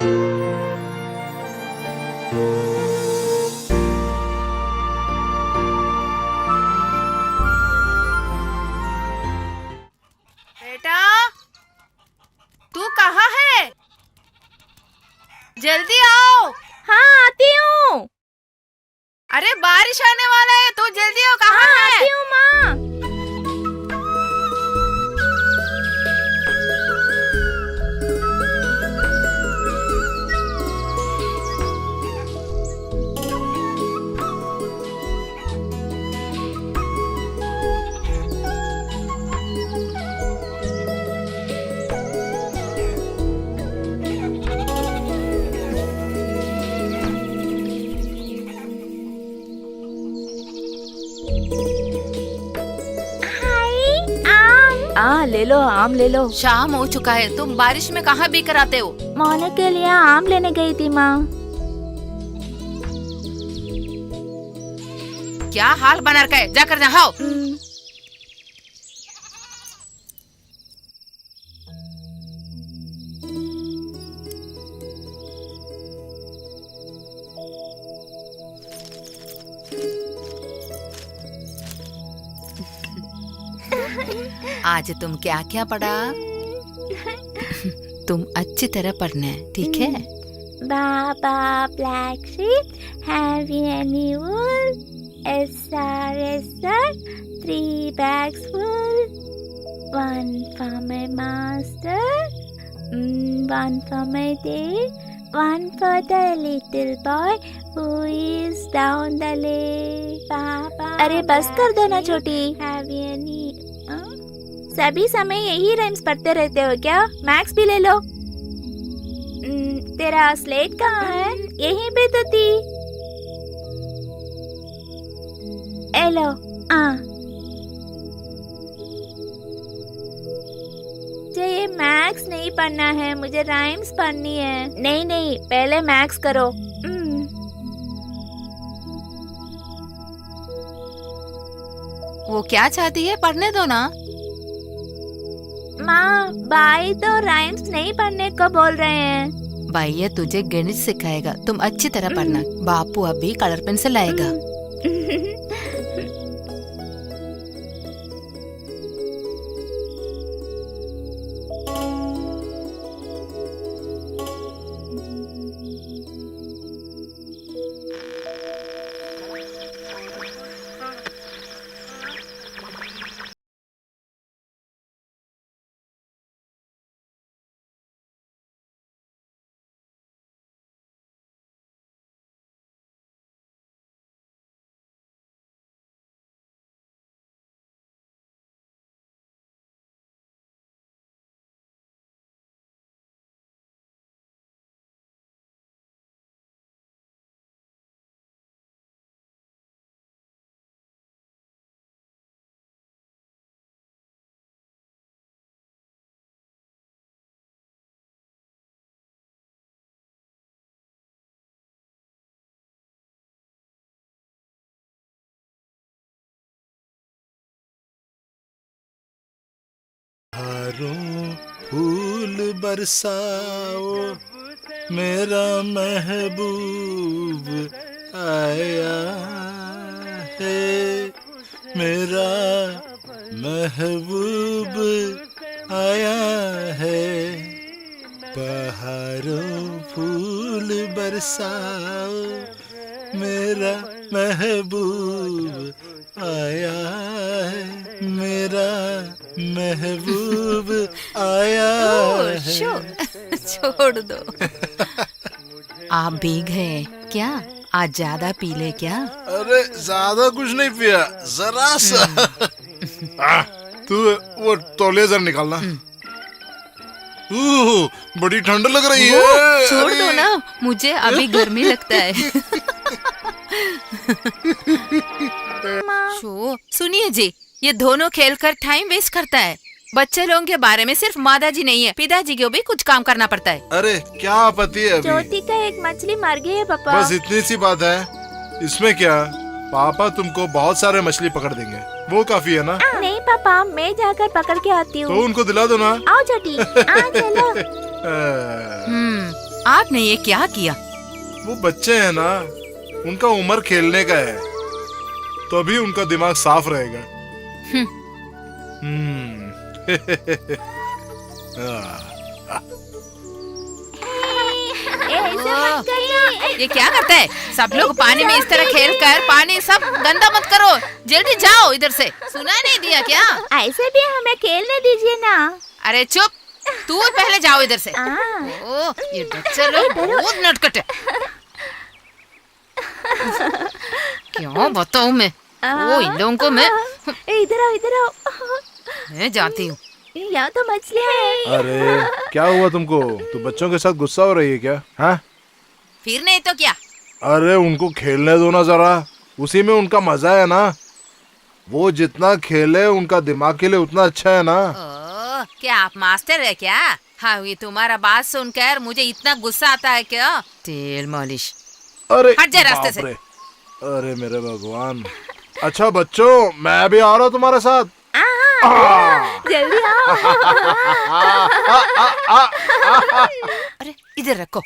बेटा, तू कहाँ है? जल्दी आओ। हाँ आती हूँ। अरे बारिश आने वाला है, तू जल्दी आओ। कहाँ है? आती हूँ माँ। ले लो आम ले लो। शाम हो चुका है, तुम बारिश में कहाँ बिकर आते हो? मोने के लिए आम लेने गई थी माँ। क्या हाल बना रखा है, जाकर नहाओ। आज तुम क्या क्या पढ़ा? तुम अच्छी तरह पढ़ना है, ठीक है? Baa baa black sheep, have you any wool? SR, 3 bags full. 1 for my master, 1 for my dad, 1 for the little boy who is down the lake. Baba, अरे बस कर दो ना छोटी। Have you any? सभी समय यही राइम्स पढ़ते रहते हो क्या? मैक्स भी ले लो। तेरा स्लेट कहाँ है? यहीं पे तो थी। एलो मुझे ये मैक्स नहीं पढ़ना है, मुझे राइम्स पढ़नी है। नहीं नहीं, पहले मैक्स करो। वो क्या चाहती है, पढ़ने दो ना। माँ, भाई तो राइम्स नहीं पढ़ने को बोल रहे हैं। भैया तुझे गणित सिखाएगा, तुम अच्छी तरह पढ़ना। बापू अभी कलर पेंसिल लाएगा। बहारों फूल बरसाओ, मेरा महबूब आया है, मेरा महबूब आया है। बहारों फूल बरसाओ, मेरा महबूब आया है, मेरा महबूब आया है। छोड़ दो। आप भीग गए क्या? आज ज्यादा पी ले क्या? अरे ज्यादा कुछ नहीं पिया, जरा सा। तू वो तौलिया जरा निकालना। बड़ी ठंड लग रही है। छोड़ दो ना, मुझे अभी गर्मी लगता है। सुनिए जी, ये दोनों खेलकर टाइम वेस्ट करता है। बच्चे लोगों के बारे में सिर्फ माताजी नहीं है, पिताजी को भी कुछ काम करना पड़ता है। अरे क्या आपत्ति है अभी? ज्योति का एक मछली मर गई है पापा। बस इतनी सी बात है, इसमें क्या? पापा तुमको बहुत सारे मछली पकड़ देंगे, वो काफी है ना? नहीं पापा, मैं जाकर पकड़ के आती हूँ। तो उनको दिला दो ना। आओ छोटी, आ चलो। आपने ये क्या किया? वो बच्चे हैं ना, उनका उम्र खेलने का है, तभी उनका दिमाग साफ रहेगा। ऐसा मत करना। ये क्या करता है? सब लोग पानी में इस तरह खेल कर पानी सब गंदा मत करो, जल्दी जाओ इधर से। सुना नहीं दिया क्या? ऐसे भी हमें खेलने दीजिए ना। अरे चुप, तू पहले जाओ इधर से। हाँ। ओ, ये बच्चे लोग बहुत नटखट है। क्यों बताऊं मैं? ओ, इन लोगों को मैं इधर आओ। जाती हूँ। यहाँ तो मछलियाँ हैं। अरे क्या हुआ तुमको? तू बच्चों के साथ गुस्सा हो रही है क्या? हाँ? फिर नहीं तो क्या? अरे उनको खेलने दो ना जरा, उसी में उनका मजा है ना। वो जितना खेले उनका दिमाग के लिए उतना अच्छा है ना। ओ, क्या आप मास्टर है क्या? हाँ, ये तुम्हारा बात सुनकर मुझे इतना गुस्सा आता है क्या? तेल मालिश। अरे हट जा रास्ते से। बाप रे। अरे मेरे भगवान। अच्छा बच्चों, मैं भी आ रहा हूँ तुम्हारे साथ। जल्दी आओ। अरे इधर रखो।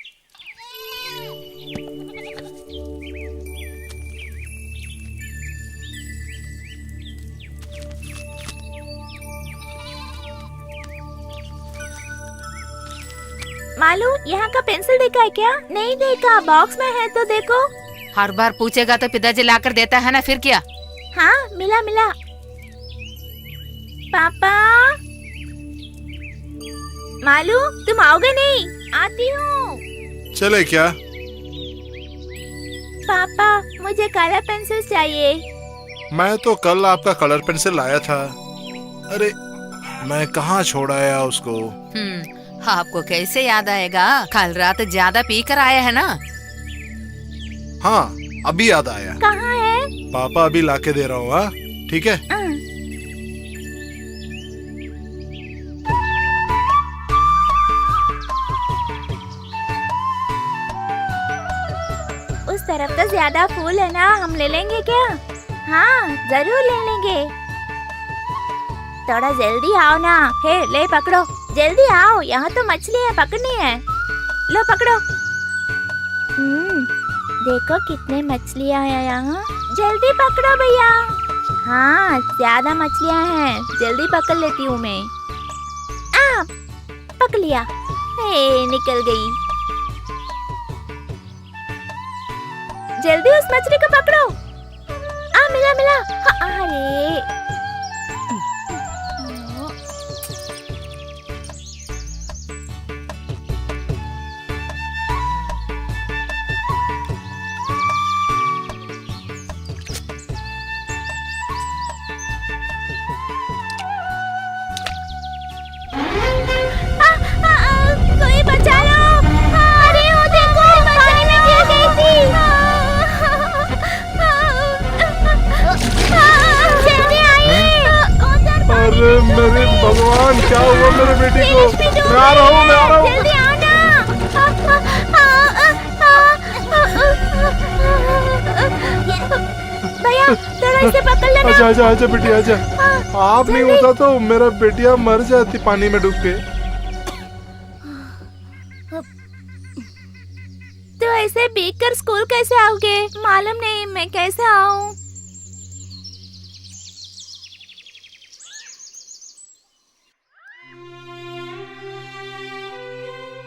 मालू, यहाँ का पेंसिल देखा है क्या? नहीं देखा, बॉक्स में है तो देखो। हर बार पूछेगा तो पिताजी लाकर देता है ना, फिर क्या? हाँ, मिला। पापा, मालू तुम आओगे नहीं? आती हूँ। चले क्या? पापा, मुझे कलर पेंसिल चाहिए। मैं तो कल आपका कलर पेंसिल लाया था। अरे मैं कहाँ छोड़ आया उसको। आपको कैसे याद आएगा? कल रात ज्यादा पी कर आया है ना। हाँ, अभी याद आया। कहाँ है? पापा अभी लाके दे रहा हूँ। हाँ ठीक है। उस तरफ तो ज्यादा फूल है ना, हम ले लेंगे क्या? हाँ, जरूर ले लेंगे। थोड़ा जल्दी आओ ना। हे, ले पकड़ो, जल्दी आओ, यहाँ तो मछली है, पकड़नी है। लो पकड़ो। देखो कितने मछलियाँ हैं यहाँ। जल्दी पकड़ो भैया। हाँ, ज्यादा मछलियाँ हैं, जल्दी पकड़ लेती हूँ मैं। पकड़ लिया। हे, निकल गई। जल्दी उस मछली को पकड़ो। मिला। अरे कोई बचा लो। अरे वो देखो, पानी में गिर गई थी। जल्दी आइए। अरे मेरे भगवान, क्या हुआ मेरे बेटी को? मैं आ रहा हूँ। जल्दी आओ ना। भैया, थोड़ा इसे पकड़ लेना। आजा बेटी आजा। आप नहीं होता तो मेरा बेटिया मर जाती पानी में डूब के। तो ऐसे भीग कर स्कूल कैसे आओगे? मालूम नहीं मैं कैसे आऊँ।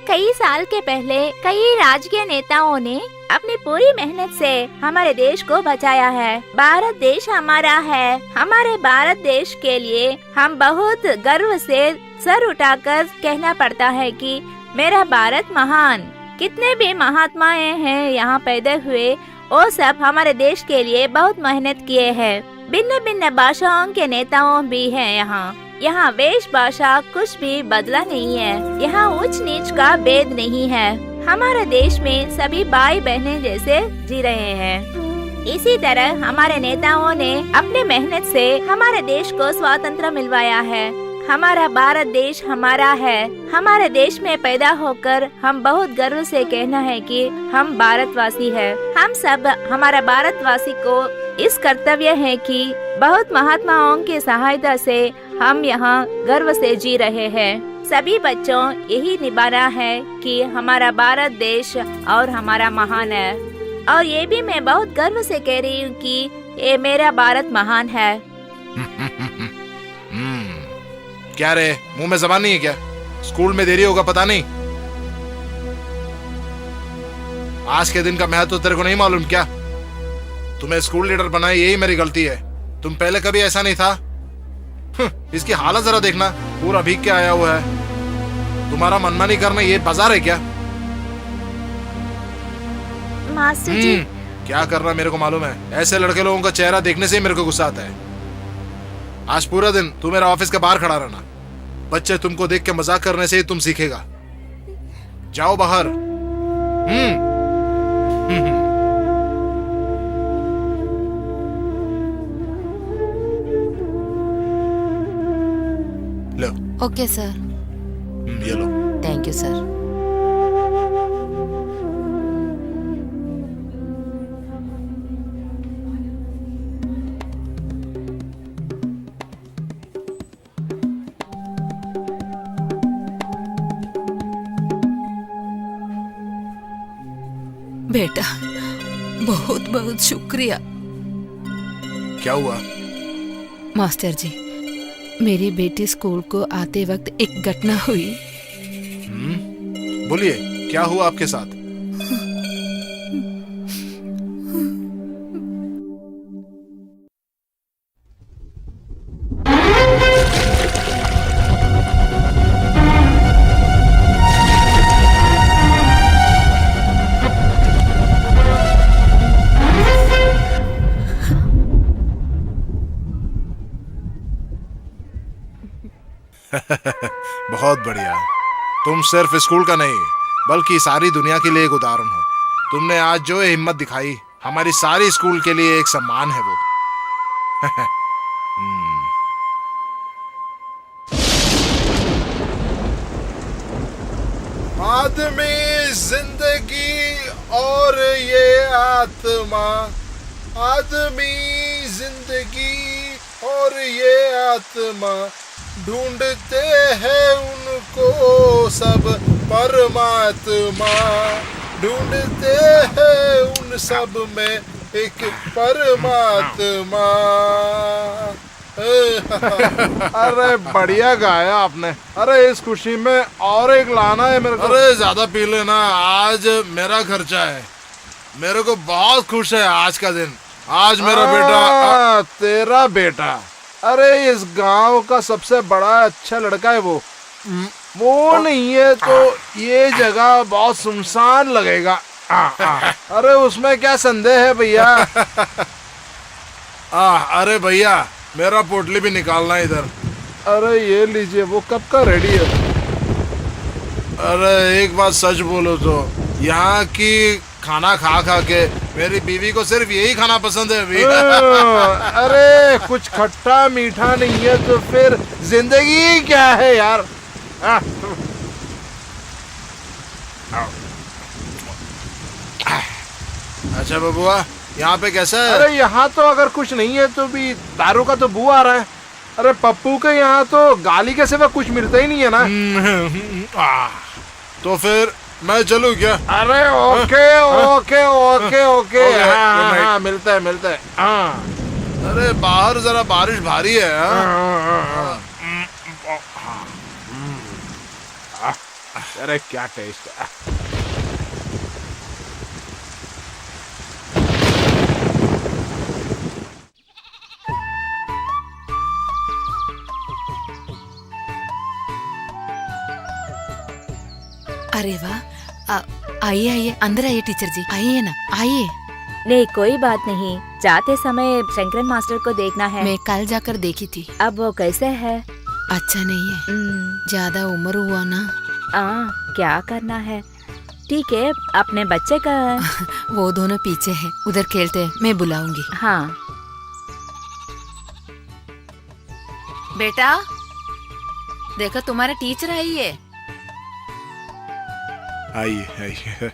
कई साल के पहले कई राजकीय नेताओं ने अपनी पूरी मेहनत से हमारे देश को बचाया है। भारत देश हमारा है। हमारे भारत देश के लिए हम बहुत गर्व से सर उठाकर कहना पड़ता है कि मेरा भारत महान। कितने भी महात्माएं हैं यहाँ पैदा हुए, वो सब हमारे देश के लिए बहुत मेहनत किए हैं। भिन्न भिन्न भाषाओं के नेताओं भी हैं यहाँ वेश भाषा कुछ भी बदला नहीं है। यहाँ ऊंच नीच का भेद नहीं है। हमारे देश में सभी भाई बहनें जैसे जी रहे हैं। इसी तरह हमारे नेताओं ने अपने मेहनत से हमारे देश को स्वातंत्र मिलवाया है। हमारा भारत देश हमारा है। हमारे देश में पैदा होकर हम बहुत गर्व से कहना है कि हम भारतवासी है। हम सब हमारा भारतवासी को इस कर्तव्य है कि बहुत महात्माओं की सहायता से हम यहाँ गर्व से जी रहे हैं। सभी बच्चों यही निभाना है कि हमारा भारत देश और हमारा महान है। और ये भी मैं बहुत गर्व से कह रही हूँ कि ये मेरा भारत महान है। क्या रे, मुंह में जबान नहीं है क्या? स्कूल में देरी होगा पता नहीं। आज के दिन का महत्व तो तेरे को नहीं मालूम क्या? तुम्हें स्कूल लीडर बनाए यही मेरी गलती है। तुम पहले कभी ऐसा नहीं था। इसकी हालत जरा देखना, पूरा भीग के आया हुआ है। तुम्हारा मनमानी करना ये बाजार है क्या? मास्टर जी, क्या करना मेरे को मालूम है। ऐसे लड़के लोगों का चेहरा देखने से ही मेरे को गुस्सा आता है। आज पूरा दिन तू मेरा ऑफिस के बाहर खड़ा रहना। बच्चे तुमको देख के मजाक करने से ही तुम सीखेगा। जाओ बाहर। लो। Okay sir. ये लो। Thank you sir. बेटा, बहुत बहुत शुक्रिया। क्या हुआ? मास्टर जी, मेरी बेटी स्कूल को आते वक्त एक घटना हुई। बोलिए, क्या हुआ आपके साथ? बहुत बढ़िया। तुम सिर्फ स्कूल का नहीं बल्कि सारी दुनिया के लिए एक उदाहरण हो। तुमने आज जो हिम्मत दिखाई, हमारी सारी स्कूल के लिए एक सम्मान है वो। आदमी, जिंदगी और ये आत्मा, आदमी, जिंदगी और ये आत्मा, ढूंढते हैं उनको सब परमात्मा, ढूंढते हैं उन सब में एक परमात्मा। अरे बढ़िया गाया आपने। अरे इस खुशी में और एक लाना है मेरे को। अरे ज्यादा पी लेना, आज मेरा खर्चा है। मेरे को बहुत खुश है आज का दिन। आज मेरा बेटा। तेरा बेटा? अरे इस गांव का सबसे बड़ा अच्छा लड़का है वो नहीं है तो ये जगह बहुत सुनसान लगेगा। अरे उसमें क्या संदेह है भैया? अरे भैया, मेरा पोटली भी निकालना इधर। अरे ये लीजिए, वो कब का रेडी है। अरे एक बात सच बोलो तो यहाँ की खाना खा खा के मेरी बीवी को सिर्फ यही खाना पसंद है अभी। अरे कुछ खट्टा मीठा नहीं है तो फिर जिंदगी क्या है यार? अच्छा बबुआ, यहाँ पे कैसा है? अरे यहाँ तो अगर कुछ नहीं है तो भी दारू का तो बू आ रहा है। अरे पप्पू के यहाँ तो गाली के सिवा कुछ मिलता ही नहीं है ना। तो फिर मैं चलूं क्या? अरे ओके ओके ओके ओके। हाँ, मिलता है। हाँ। अरे बाहर जरा बारिश भारी है। अरे क्या टेस्ट है। अरे वाह, आइए आइए, अंदर आइए टीचर जी, आइए ना, आइए। नहीं कोई बात नहीं, जाते समय शंकरन मास्टर को देखना है। मैं कल जाकर देखी थी। अब वो कैसे है? अच्छा नहीं है, ज्यादा उम्र हुआ ना। क्या करना है? ठीक है, अपने बच्चे का। वो दोनों पीछे हैं, उधर खेलते हैं, मैं बुलाऊंगी। हाँ बेटा, देखो तुम्हारा टीचर आई है। आइए।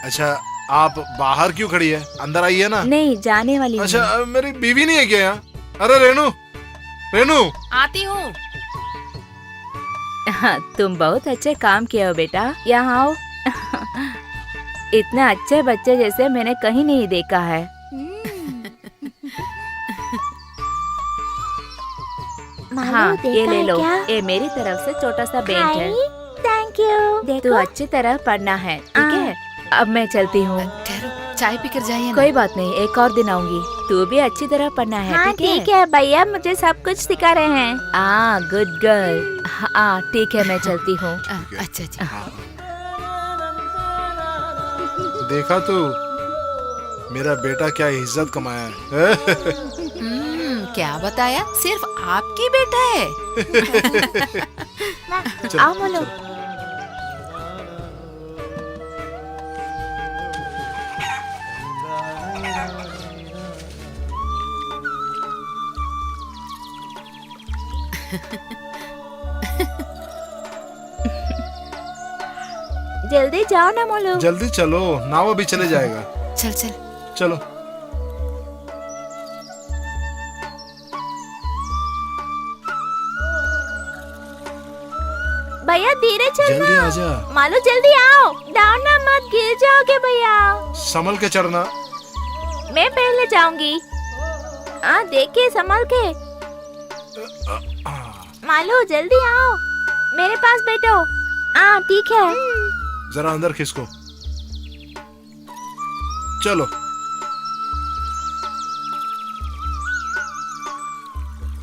अच्छा, आप बाहर क्यों खड़ी है? अंदर आइए ना। नहीं, जाने वाली। अच्छा, मेरी बीवी नहीं है क्या यहाँ? अरे रेनू, रेनू आती हूँ। हाँ, तुम बहुत अच्छे काम किए हो बेटा, यहाँ आओ। इतने अच्छे बच्चे जैसे मैंने कहीं नहीं देखा है। हाँ, ये ले लो। ये मेरी तरफ से छोटा सा बेंच है। Thank you. तू अच्छी तरह पढ़ना है, ठीक है? अब मैं चलती हूँ। ठहरो, चाय पीकर जाइए ना। कोई बात नहीं, एक और दिन आऊंगी। तू भी अच्छी तरह पढ़ना है, हाँ ठीक है? ठीक है भैया, मुझे सब कुछ सिखा रहे हैं। Good girl. हाँ ठीक है, मैं चलती हूँ। अच्छा अच्छा। देखा तू, मेरा बेटा क्या इज्जत कमाया है। क्या बताया? सिर्फ आपकी बेटा है। आओ बोलो। जल्दी जाओ ना मोलू। जल्दी चलो, नाव अभी चले जाएगा। चल चल। चलो। भैया धीरे चलना। जल्दी आजा। मालू जल्दी आओ, डाउन ना मत, गिर जाओगे भैया। संभल के चढ़ना। मैं पहले जाऊंगी। देखिए संभल के। मालू जल्दी आओ, मेरे पास बैठो। ठीक है। जरा अंदर खिसको। चलो।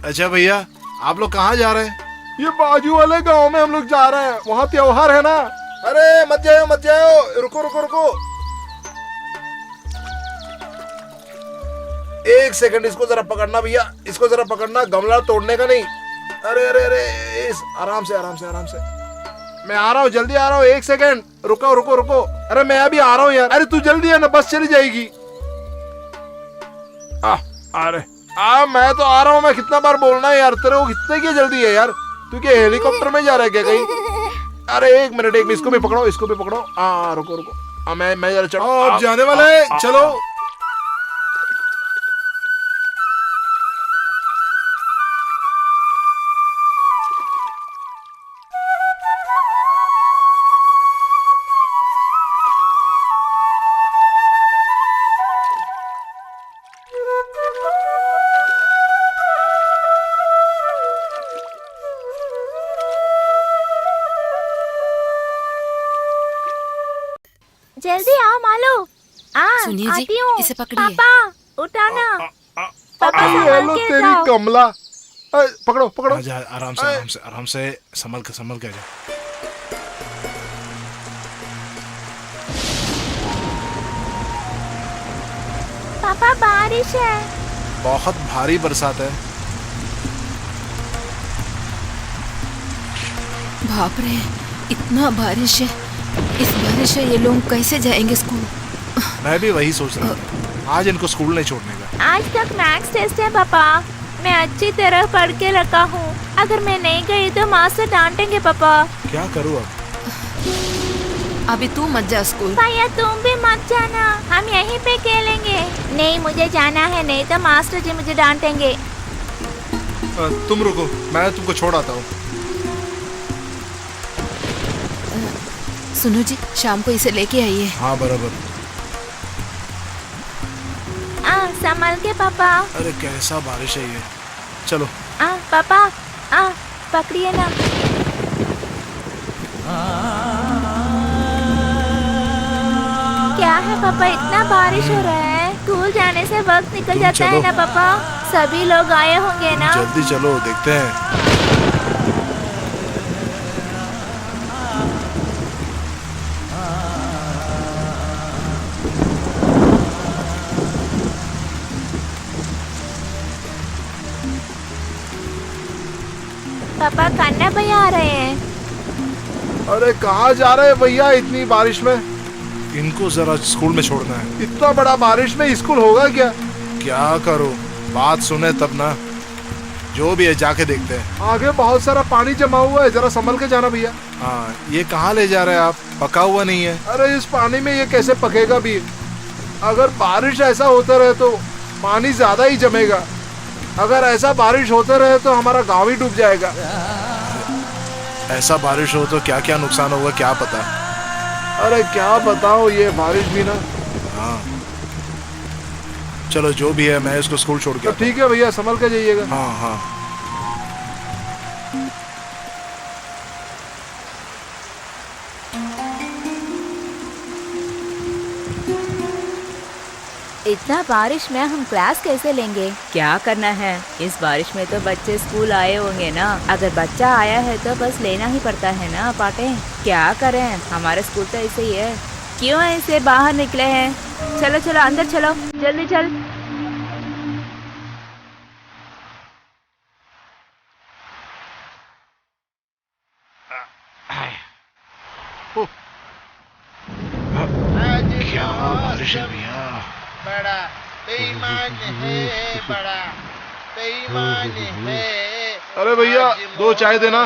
अच्छा भैया, आप लोग कहाँ जा रहे हैं? ये बाजू वाले गांव में हम लोग जा रहे हैं, वहाँ त्योहार है ना। अरे मत जाओ मत जाओ, रुको रुको रुको। एक सेकंड, इसको जरा पकड़ना भैया, इसको जरा पकड़ना, गमला तोड़ने का नहीं। अरे अरे अरे, आराम से आराम से आराम से। मैं आ रहा हूँ, जल्दी आ रहा हूँ, एक सेकंड रुको रुको रुको। अरे मैं अभी आ रहा हूँ यार। अरे तू जल्दी है ना, बस चली जाएगी। अरे मैं तो आ रहा हूँ। मैं कितना बार बोलना है यार तेरे को, कितने की जल्दी है यार? तू क्या हेलीकॉप्टर में जा रहा है क्या कहीं? अरे एक मिनट, इसको भी पकड़ो, इसको भी पकड़ो। रुको रुको। मैं जरा चढ़ो। अब जाने वाले, चलो। जल्दी आओ मालू। सुनिए जी, आती हूँ। इसे पकड़िए। पापा उठाना। पापा ये संभाल लो के तेरी जाओ। कमला। पकड़ो पकड़ो। आजा, आराम से आराम से आराम से, संभल के आजा। पापा बारिश है। बहुत भारी बरसात है। बाप रे, इतना बारिश है। इस बारिश में ये लोग कैसे जाएंगे स्कूल? मैं भी वही सोच रहा था, आज इनको स्कूल नहीं छोड़ने का। आज तक मैथ्स टेस्ट है पापा, मैं अच्छी तरह पढ़ के रखा हूँ। अगर मैं नहीं गई तो मास्टर डांटेंगे पापा। क्या करूँ अब? अभी तू मत जा स्कूल। भैया तुम भी मत जाना, हम यहीं पे खेलेंगे। नहीं मुझे जाना है, नहीं तो मास्टर जी मुझे डांटेंगे। तुम रुको, मैं तुमको छोड़ आता हूँ। सुनो जी, शाम को इसे लेके आइए। हाँ बराबर। संभल के पापा। अरे कैसा बारिश है ये। चलो। पापा पकड़िए ना। क्या है पापा, इतना बारिश हो रहा है? स्कूल जाने से वक्त निकल तुम जाता है चलो। ना पापा। सभी लोग आए होंगे ना। जल्दी चलो, देखते हैं। पापा कान्हा भैया आ रहे हैं। अरे कहाँ जा रहे हैं भैया इतनी बारिश में? इनको जरा स्कूल में छोड़ना है। इतना बड़ा बारिश में स्कूल होगा क्या? क्या करो, बात सुने तब ना। जो भी है जाके देखते हैं। आगे बहुत सारा पानी जमा हुआ है, जरा संभल के जाना भैया। हाँ, ये कहाँ ले जा रहे हैं आप? पका हुआ नहीं है। अरे इस पानी में ये कैसे पकेगा भी? अगर बारिश ऐसा होता रहे तो पानी ज्यादा ही जमेगा। अगर ऐसा बारिश होते रहे तो हमारा गांव ही डूब जाएगा। ऐसा बारिश हो तो क्या क्या नुकसान होगा क्या पता। अरे क्या बताओ, ये बारिश भी ना। हाँ चलो जो भी है, मैं इसको स्कूल छोड़ के तो ठीक है भैया, संभल के जाइएगा। हाँ हाँ। इतना बारिश में हम क्लास कैसे लेंगे? क्या करना है, इस बारिश में तो बच्चे स्कूल आए होंगे ना। अगर बच्चा आया है तो बस लेना ही पड़ता है ना पाटे। क्या करें, हमारे स्कूल तो ऐसे ही है। क्यों ऐसे बाहर निकले हैं? चलो चलो अंदर चलो, जल्दी चल। क्या बारिश है भैया। बड़ा बेईमान है, बड़ा बेईमान है। अरे भैया, दो चाय देना।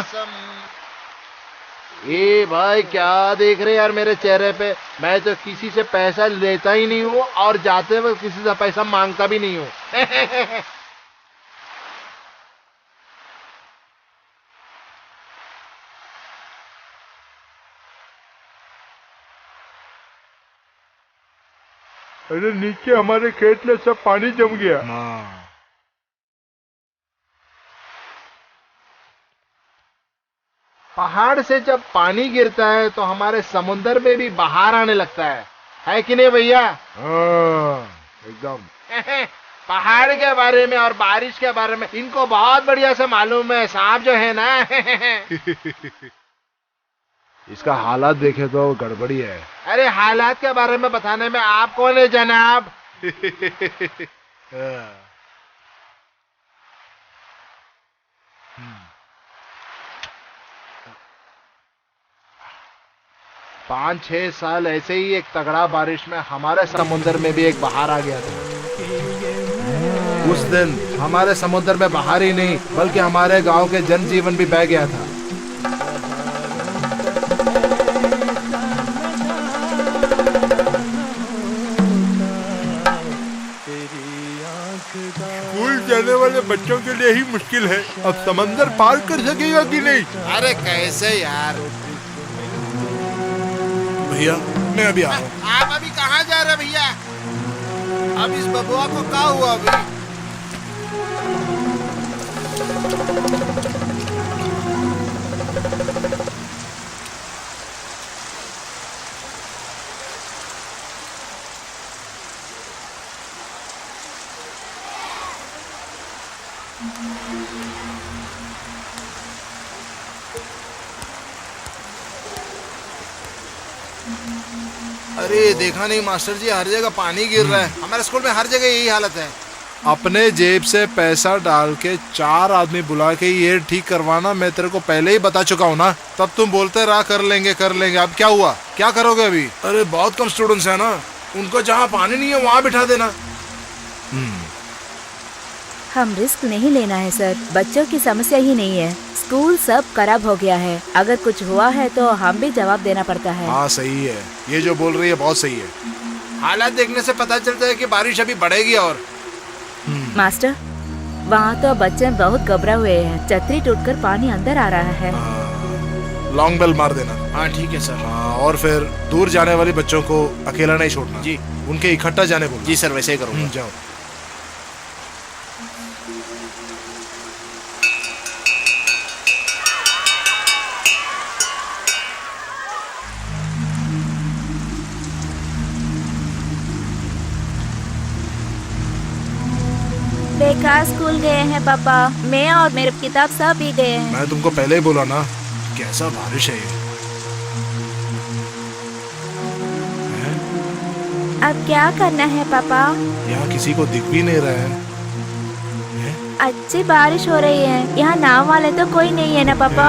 ए भाई, क्या देख रहे यार मेरे चेहरे पे? मैं तो किसी से पैसा लेता ही नहीं हूँ और जाते वक्त किसी से पैसा मांगता भी नहीं हूँ। अरे नीचे हमारे खेत में सब पानी जम गया। हाँ पहाड़ से जब पानी गिरता है तो हमारे समुंदर में भी बाहर आने लगता है कि नहीं भैया? हाँ एकदम। पहाड़ के बारे में और बारिश के बारे में इनको बहुत बढ़िया से मालूम है। सांप जो है ना इसका हालात देखे तो गड़बड़ी है। अरे हालात के बारे में बताने में आप कौन है जनाब? पाँच 6 साल ऐसे ही एक तगड़ा बारिश में हमारे समुद्र में भी एक बहार आ गया था। उस दिन हमारे समुद्र में बहार ही नहीं बल्कि हमारे गांव के जनजीवन भी बह गया था। स्कूल जाने वाले बच्चों के लिए ही मुश्किल है, अब समंदर पार कर सकेगा कि नहीं? अरे कैसे यार? भैया मैं अभी आ रहा हूँ। आप अभी कहाँ जा रहे भैया? अब इस बबुआ को क्या हुआ अभी? अरे देखा नहीं मास्टर जी, हर जगह पानी गिर रहा है। हमारे स्कूल में हर जगह यही हालत है। अपने जेब से पैसा डाल के 4 आदमी बुला के ये ठीक करवाना मैं तेरे को पहले ही बता चुका हूँ ना। तब तुम बोलते रहा कर लेंगे कर लेंगे। अब क्या हुआ, क्या करोगे अभी? अरे बहुत कम स्टूडेंट्स है ना, उनको जहाँ पानी नहीं है वहाँ बिठा देना। हम रिस्क नहीं लेना है सर, बच्चों की समस्या ही नहीं है। स्कूल सब खराब हो गया है, अगर कुछ हुआ है तो हम भी जवाब देना पड़ता है। हाँ सही है, ये जो बोल रही है बहुत सही है। हालात देखने से पता चलता है कि बारिश अभी बढ़ेगी। और मास्टर, वहाँ तो बच्चे बहुत घबरा हुए हैं। छतरी टूटकर पानी अंदर आ रहा है। लॉन्ग बेल मार देना। हाँ ठीक है सर। हाँ, और फिर दूर जाने वाले बच्चों को अकेला नहीं छोड़ना जी। उनके इकट्ठा जाने बोलो। जी सर, वैसे ही करूँगा। जाओ। बेकार स्कूल गए हैं पापा, मैं और मेरे किताब सब भी गए हैं। मैं तुमको पहले ही बोला ना, कैसा बारिश है ये। अब क्या करना है पापा? यहाँ किसी को दिख भी नहीं रहा है। अच्छी बारिश हो रही है, यहाँ नाव वाले तो कोई नहीं है ना पापा?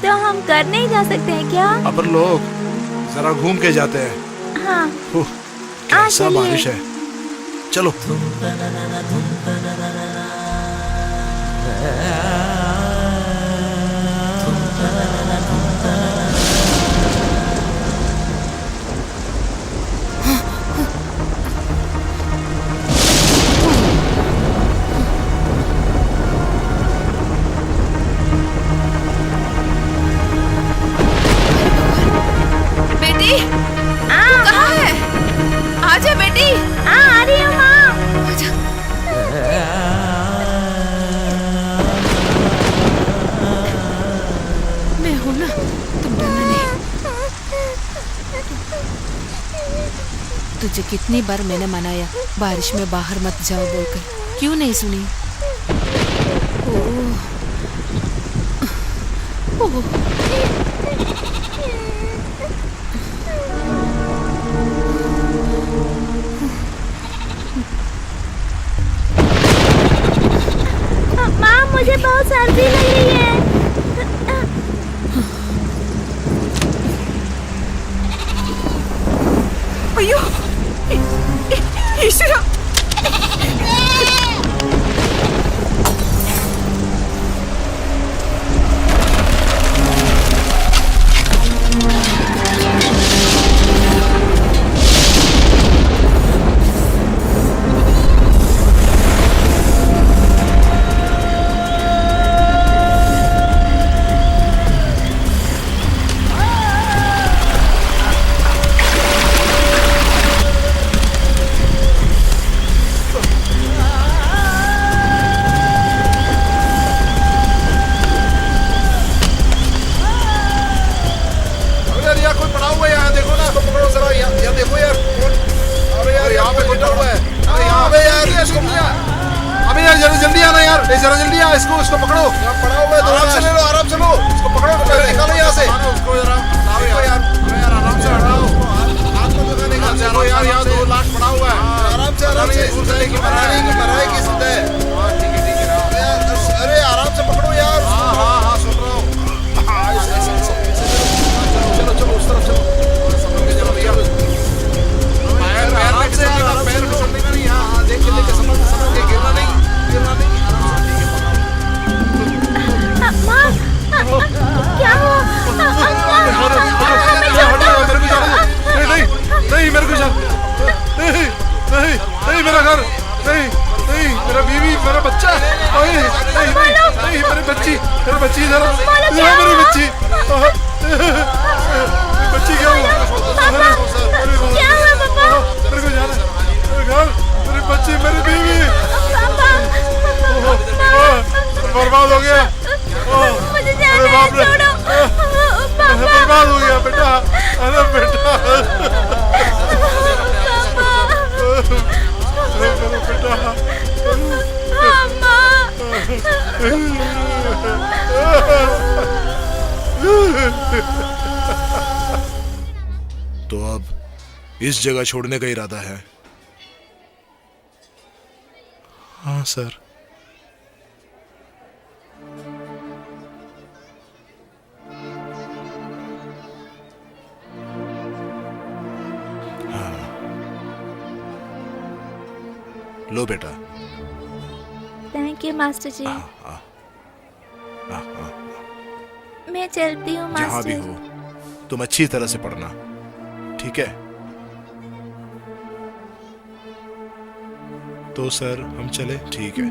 तो हम घर नहीं जा सकते हैं क्या? अपन लोग जरा घूम के जाते हैं। हाँ कैसा चलिए। बारिश है, चलो। तुझे कितनी बार मैंने मनाया बारिश में बाहर मत जाओ बोलकर, क्यों नहीं सुनी? ओह, ओह। माँ मुझे बहुत सर्दी लग रही है। अयो, ईश्वरा! जल्दी आना यार, जरा जल्दी आ, इसको पकड़ो, यहाँ पड़ा हुआ है, आराम से ले लो, आराम से लो, इसको पकड़ो, निकालो यहाँ से, उसको जरा हटाओ यार, आराम से हटाओ, हाथ को जगह निकाल दो यार, यहाँ 2 लाख पड़ा हुआ है, आराम से मराई की जिंदा है, ठीक है, अरे आराम से पकड़ो यार, हाँ सुन रहा हूँ, चलो उस तरफ चलो, संभल के चलो भैया, पैर फिसलने का नहीं, हाँ देख के संभल के, गिरना नहीं। माँ क्या हुआ? नहीं मेरे को नहीं मेरा घर, नहीं मेरा बीवी, मेरा बच्चा, नहीं मेरी बच्ची जरा, मेरी बच्ची क्या हुआ? मेरे को जाना मेरे घर, मेरी बच्ची, मेरी बीवी बर्बाद हो गया, मुझे जाना है, छोड़ो। बर्बाद हो गया बेटा, अरे बेटा, बेटा, तो अब इस जगह छोड़ने का इरादा है? हाँ सर। लो बेटा। थैंक यू मास्टर जी। मैं चलती हूँ जहाँ भी मास्टर। हो तुम अच्छी तरह से पढ़ना, ठीक है? तो सर हम चले, ठीक है?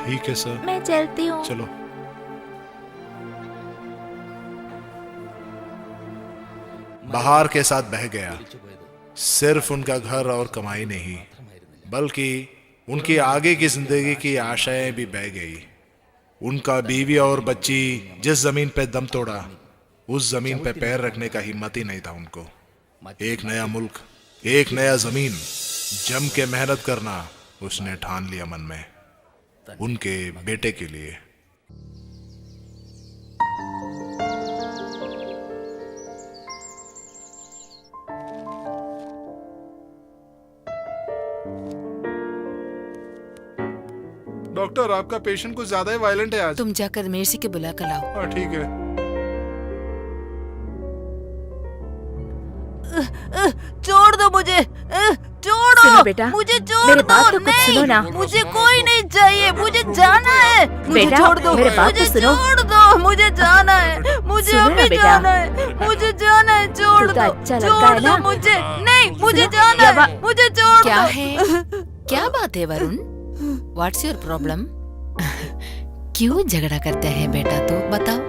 ठीक है सर, मैं चलती हूँ। चलो। बहार के साथ बह गया सिर्फ उनका घर और कमाई नहीं, बल्कि उनकी आगे की जिंदगी की आशाएं भी बह गई। उनका बीवी और बच्ची जिस जमीन पे दम तोड़ा, उस जमीन पे पैर रखने का हिम्मत ही नहीं था उनको। एक नया मुल्क, एक नया जमीन, जम के मेहनत करना उसने ठान लिया मन में, उनके बेटे के लिए। डॉक्टर आपका पेशेंट कुछ ज्यादा ही वायलेंट है आज। तुम जाकर मेर्सी के बुला कर लाओ। हाँ ठीक है। छोड़ दो मुझे, छोड़ो। सुनो बेटा, मुझे छोड़ मेरे दो। बात तो कुछ नहीं, सुनो ना। मुझे कोई नहीं चाहिए, मुझे जाना है। मुझे बेटा, छोड़ दो, मेरे बात मुझे तो सुनो। छोड़ दो, मुझे जाना है, मुझे सुनो ना अभी बेटा। जाना है, मुझे जाना है, छोड़ तू तो दो, अच्छा लड़का छोड़ है दो ना। मुझे। नहीं, मुझे सुनो, जाना क्या है, मुझे छोड़ क्या दो। है? क्या बात है वरुण? What's your problem? क्यों झगड़ा करते हैं बेटा? तो बताओ।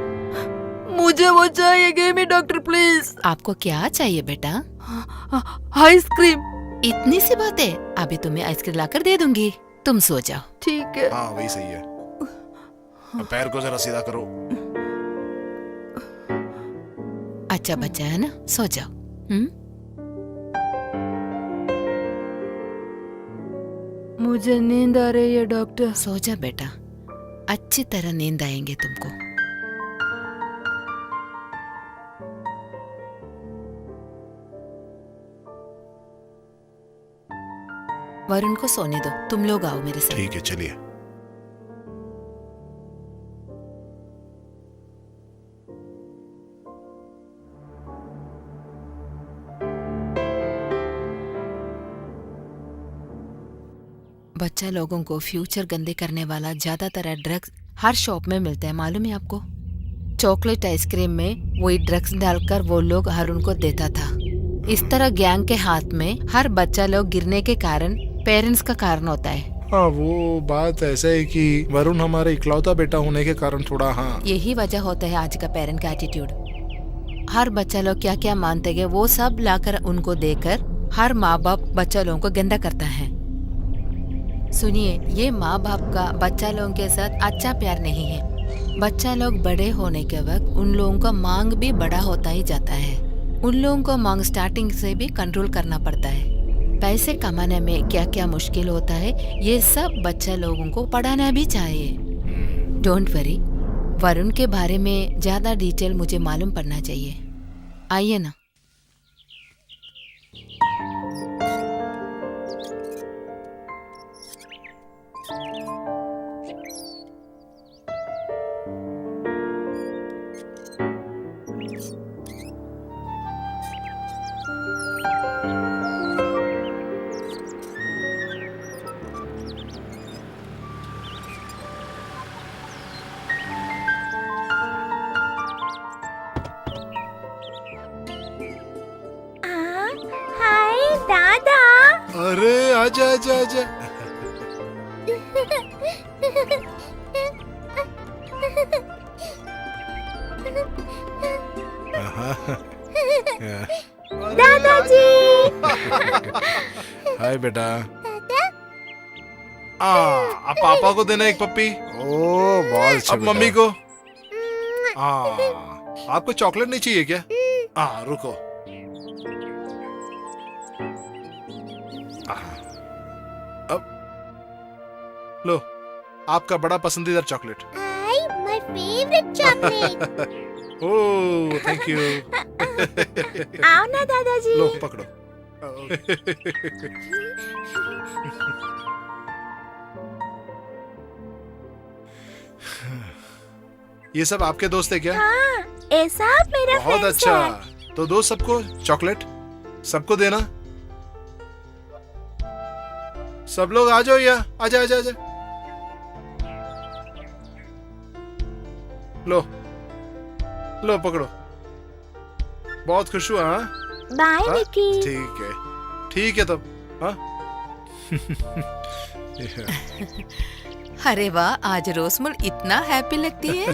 मुझे वो चाहिए, गिव मी डॉक्टर प्लीज। आपको क्या चाहिए बेटा? आइसक्रीम। इतनी सी बात है, अभी तुम्हें आइसक्रीम लाकर दे दूंगी, तुम सो जाओ। ठीक है। हाँ वही सही है। अब पैर को जरा सीधा करो। अच्छा बच्चा है ना, सो जाओ। मुझे नींद आ रही है डॉक्टर। सो जा बेटा, अच्छी तरह नींद आएंगे तुमको। वरुण को सोने दो, तुम लोग आओ मेरे साथ। ठीक है चलिए। बच्चा लोगों को फ्यूचर गंदे करने वाला ज्यादातर ड्रग्स हर शॉप में मिलते हैं, मालूम है आपको? चॉकलेट आइसक्रीम में वही ड्रग्स डालकर वो लोग वरुण को देता था। इस तरह गैंग के हाथ में हर बच्चा लोग गिरने के कारण पेरेंट्स का कारण होता है। हाँ वो बात ऐसा है कि वरुण हमारे इकलौता बेटा होने के कारण थोड़ा, हाँ यही वजह होता है आज का पेरेंट का एटीट्यूड। हर बच्चा लोग क्या क्या मानते हैं वो सब लाकर उनको देकर हर माँ बाप बच्चा लोगों को गंदा करता है। सुनिए, ये माँ बाप का बच्चा लोगों के साथ अच्छा प्यार नहीं है। बच्चा लोग बड़े होने के वक्त उन लोगों का मांग भी बड़ा होता ही जाता है। उन लोगों को मांग स्टार्टिंग से भी कंट्रोल करना पड़ता है। पैसे कमाने में क्या क्या मुश्किल होता है ये सब बच्चा लोगों को पढ़ाना भी चाहिए। डोंट वरी, वरुण के बारे में ज्यादा डिटेल मुझे मालूम पड़ना चाहिए। आइए ना। हाय दादा। अरे आजा आजा आजा। दादाजी। हाय बेटा। अब पापा को देना एक पप्पी। ओ बहुत अच्छा अब बेटा। मम्मी को। आपको चॉकलेट नहीं चाहिए क्या? रुको। अब लो आपका बड़ा पसंदीदा chocolate. I my favourite chocolate. Oh thank you. आओ ना दादाजी। लो पकड़ो। ये सब आपके दोस्त है क्या? हाँ, ऐसा मेरा बहुत फ्रेंड्स अच्छा। है। तो दो सबको चॉकलेट, सबको देना। सब लोग आ जाओ, या आजा आजा आजा। लो लो पकड़ो। बहुत खुश हुआ। हाँ बाय हाँ? निकी। ठीक है तब। हाँ अरे वाह, आज रोसमुल इतना हैप्पी लगती है।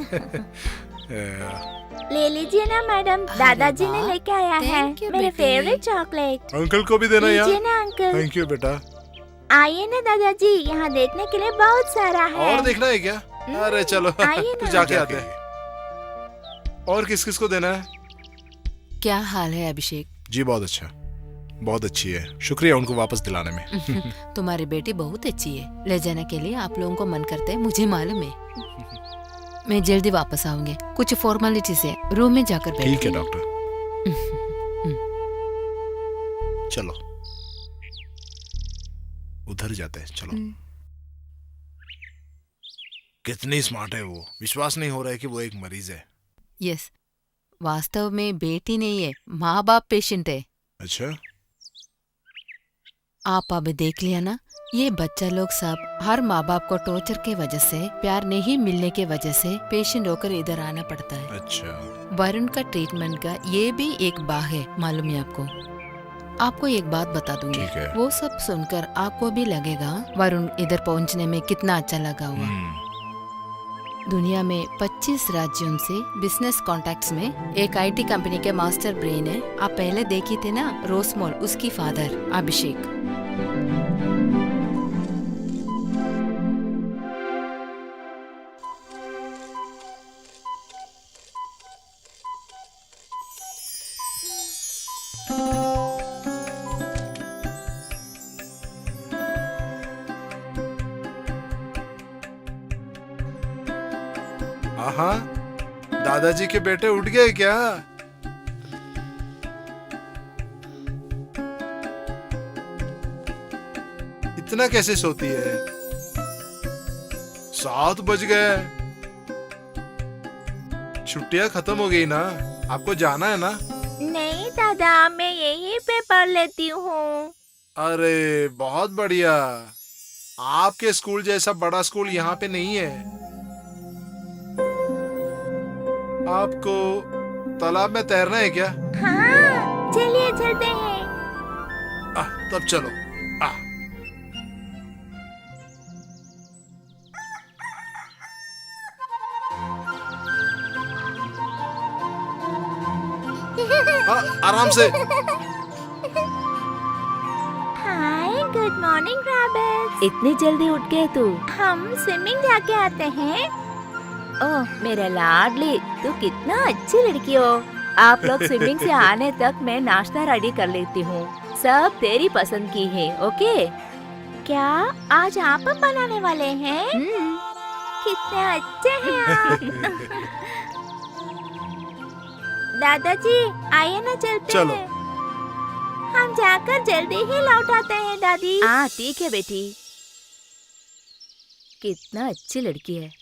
ले लीजिए ना मैडम, दादाजी ने वाह, लेके आया है thank you, मेरा बेटी। Favourite chocolate. अंकल को भी देना यार। लीजिए ना अंकल। थैंक यू बेटा। आइए ना दादाजी, यहाँ देखने के लिए बहुत सारा है। और देखना है क्या? अरे चलो आइए तो ना। जाके आते हैं। और किस किस को देना है? क्या हाल है अभिषेक? जी बहुत अच्छा, बहुत अच्छी है। शुक्रिया उनको वापस दिलाने में। तुम्हारी बेटी बहुत अच्छी है। ले जाने के लिए आप लोगों को मन करते हैं, मुझे मालूम है। मैं जल्दी वापस आऊंगी, कुछ फॉर्मेलिटी से रूम में जाकर बैठ। ठीक है डॉक्टर। चलो उधर जाते हैं, चलो। कितनी स्मार्ट है वो, विश्वास नहीं हो रहा है कि वो एक मरीज है। यस, वास्तव में बेटी नहीं है, माँ बाप पेशेंट है। अच्छा आप अभी देख लिया ना, ये बच्चा लोग सब हर माँ बाप को टॉर्चर के वजह से, प्यार नहीं मिलने के वजह से पेशेंट होकर इधर आना पड़ता है। अच्छा वरुण का ट्रीटमेंट का ये भी एक बाह है, मालूम है आपको? आपको एक बात बता दूंगी, ठीक है। वो सब सुनकर आपको भी लगेगा वरुण इधर पहुंचने में कितना अच्छा लगा हुआ। दुनिया में 25 राज्यों से बिजनेस कॉन्टैक्ट्स में एक आईटी कंपनी के मास्टर ब्रेन है। आप पहले देखी थे ना, रोसमोल, उसकी फादर अभिषेक। हाँ, दादाजी के बेटे उठ गए क्या? इतना कैसे सोती है? 7 बज गए। छुट्टियां खत्म हो गई ना, आपको जाना है ना? नहीं दादा, मैं यहीं पे पढ़ लेती हूँ। अरे बहुत बढ़िया। आपके स्कूल जैसा बड़ा स्कूल यहाँ पे नहीं है। आपको तालाब में तैरना है क्या? हाँ, चलिए चलते हैं। तब चलो। आराम से। हाय, गुड मॉर्निंग रैबिट्स। इतनी जल्दी उठ गए तू? हम स्विमिंग जाके आते हैं। ओह मेरा लाडली, तू कितना अच्छी लड़की हो। आप लोग स्विमिंग से आने तक मैं नाश्ता रेडी कर लेती हूँ। सब तेरी पसंद की है, ओके? क्या आज आप बनाने वाले हैं? कितने अच्छे हैं आप। दादाजी आइए ना, चलते चलो। हैं। हम जाकर जल्दी ही लौट आते हैं दादी। हाँ ठीक है बेटी। कितना अच्छी लड़की है।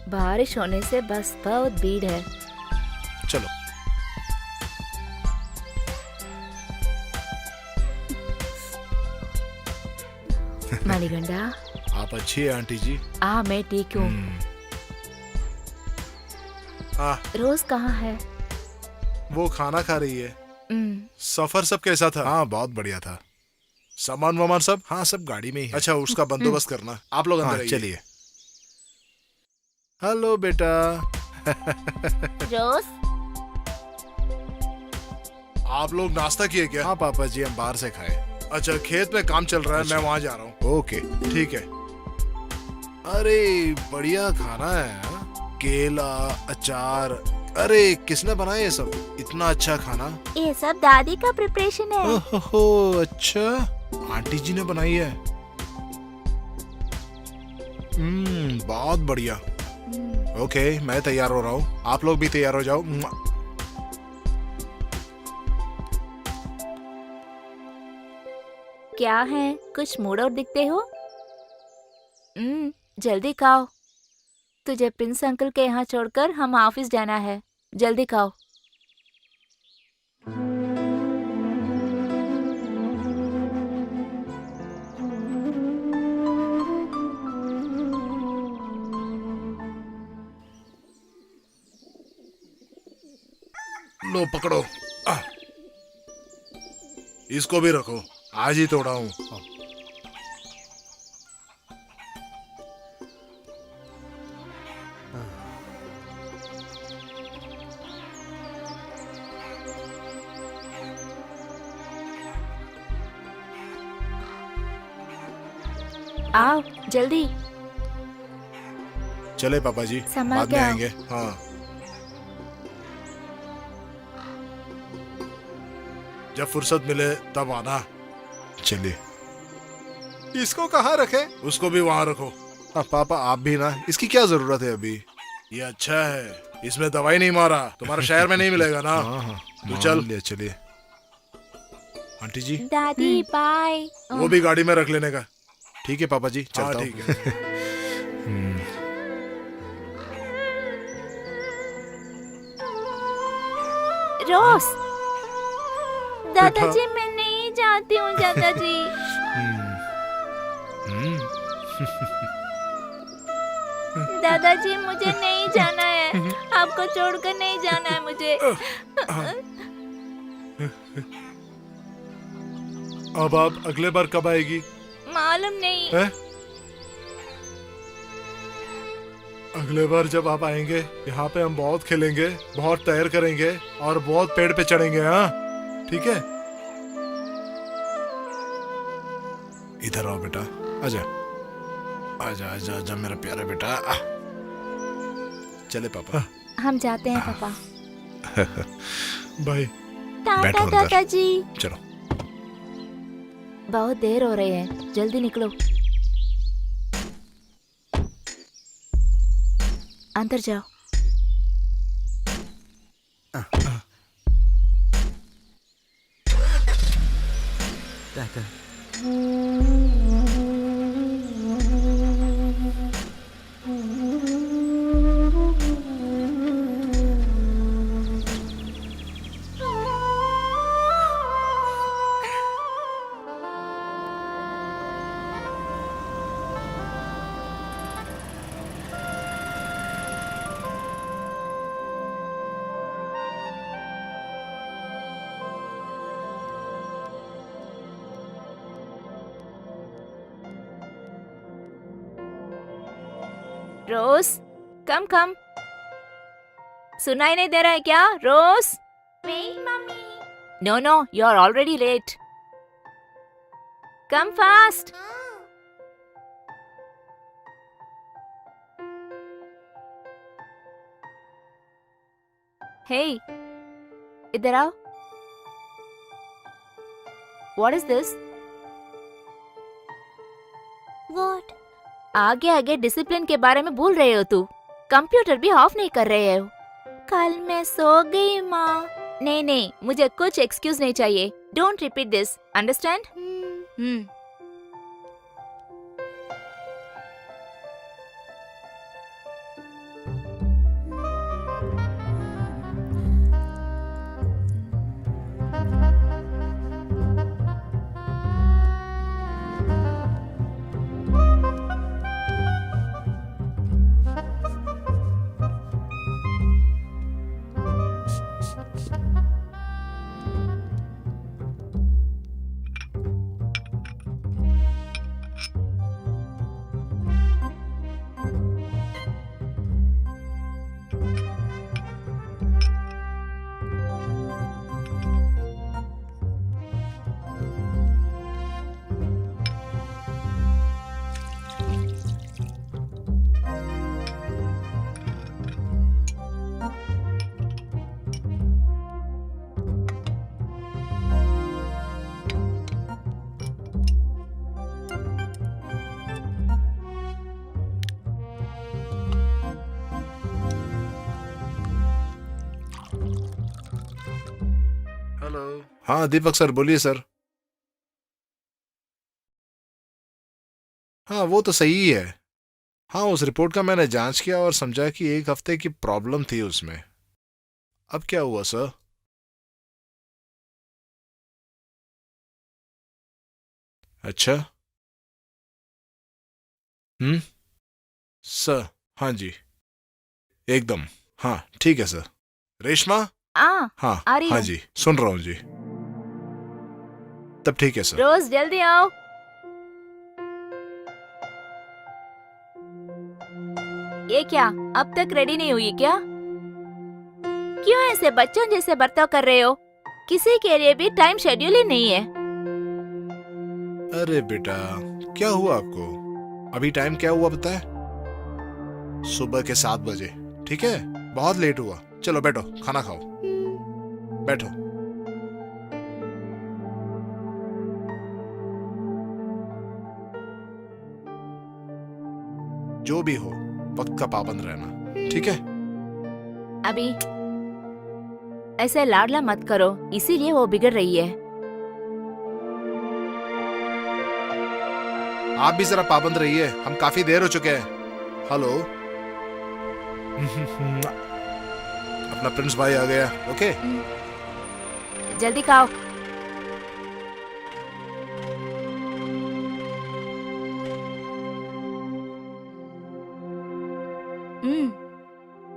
बारिश होने से बस बहुत भीड़ है। चलो। मणिगंडा, आप अच्छी है आंटी जी। मैं ठीक हूँ। रोज कहाँ है? वो खाना खा रही है। सफर सब कैसा था? हाँ बहुत बढ़िया था। सामान वामान सब? हाँ सब गाड़ी में ही है। अच्छा उसका बंदोबस्त करना। आप लोग अंदर आइए। चलिए। हेलो बेटा। रोज, आप लोग नाश्ता किए क्या? हाँ पापा जी, हम बाहर से खाए। अच्छा खेत में काम चल रहा है। अच्छा। मैं वहां जा रहा हूँ। ओके ठीक है। अरे बढ़िया खाना है। केला, अचार। अरे किसने बनाया ये सब? इतना अच्छा खाना। ये सब दादी का प्रिपरेशन है। ओहो अच्छा, आंटी जी ने बनाई है। बहुत बढ़िया। ओके मैं तैयार हो रहा हूँ, आप लोग भी तैयार हो जाओ। क्या है, कुछ मूड आउट दिखते हो? जल्दी खाओ। तुझे प्रिंस अंकल के यहाँ छोड़कर हम ऑफिस जाना है। जल्दी खाओ। लो पकड़ो। इसको भी रखो, आज ही तोड़ा हूँ। आओ जल्दी। चले पापा जी, संभाल बाद के में आओ। आएंगे। हाँ, जब फुर्सत मिले तब आना। चलिए। इसको कहाँ रखे? उसको भी वहां रखो। हाँ पापा, आप भी ना, इसकी क्या जरूरत है अभी? ये अच्छा है, इसमें दवाई नहीं मारा, तुम्हारे शहर में नहीं मिलेगा ना। हाँ, तू चल। मान लिया, चलिए। आंटी जी, दादी बाय। वो भी गाड़ी में रख लेने का। ठीक है पापा जी, हाँ चलता ठीक हूँ। है। रोज, दादाजी मैं नहीं जाती हूँ दादाजी। दादाजी मुझे नहीं जाना है, आपको छोड़कर नहीं जाना है मुझे। अब आप अगले बार कब आएगी? मालूम नहीं। है? अगले बार जब आप आएंगे यहाँ पे हम बहुत खेलेंगे, बहुत तैर करेंगे और बहुत पेड़ पे चढ़ेंगे। हाँ ठीक है। इधर आओ बेटा, आजा आजा आजा आजा मेरा प्यारा बेटा। चले पापा। हम जाते हैं पापा। बाय। टाटा बैठो अंदर। दादाजी। चलो। बहुत देर हो रही है, जल्दी निकलो। अंदर जाओ। रोज, कम कम। सुनाई नहीं दे रहा है क्या Rose? Wait mummy. No no, you are already late. Come fast. Hey, इधर आओ। What is this? व्हाट? आगे आगे डिसिप्लिन के बारे में भूल रहे हो तू। कंप्यूटर भी ऑफ नहीं कर रहे हो। कल मैं सो गई माँ। नहीं नहीं, मुझे कुछ एक्सक्यूज नहीं चाहिए। Don't repeat this, understand? Hello. हाँ दीपक सर, बोलिए सर। हाँ वो तो सही है। हाँ उस रिपोर्ट का मैंने जांच किया और समझा कि 1 हफ्ते की प्रॉब्लम थी उसमें। अब क्या हुआ सर? अच्छा। सर, हाँ जी, एकदम। हाँ ठीक है सर। रेशमा? हाँ आ रही हाँ हूँ। जी, सुन रहा हूँ जी। तब ठीक है सर। रोज जल्दी आओ। ये क्या, अब तक रेडी नहीं हुई क्या? क्यों ऐसे बच्चों जैसे बर्ताव कर रहे हो? किसी के लिए भी टाइम शेड्यूल ही नहीं है। अरे बेटा, क्या हुआ आपको? अभी टाइम क्या हुआ पता है? सुबह के 7 बजे, ठीक है? बहुत लेट हुआ। चलो बैठो, खाना खाओ। बैठो। जो भी हो, वक्त का पाबंद रहना, ठीक है? अभी ऐसे लाडला मत करो, इसीलिए वो बिगड़ रही है। आप भी जरा पाबंद रहिए, हम काफी देर हो चुके हैं। हेलो। अपना प्रिंस भाई आ गया। ओके। जल्दी खाओ।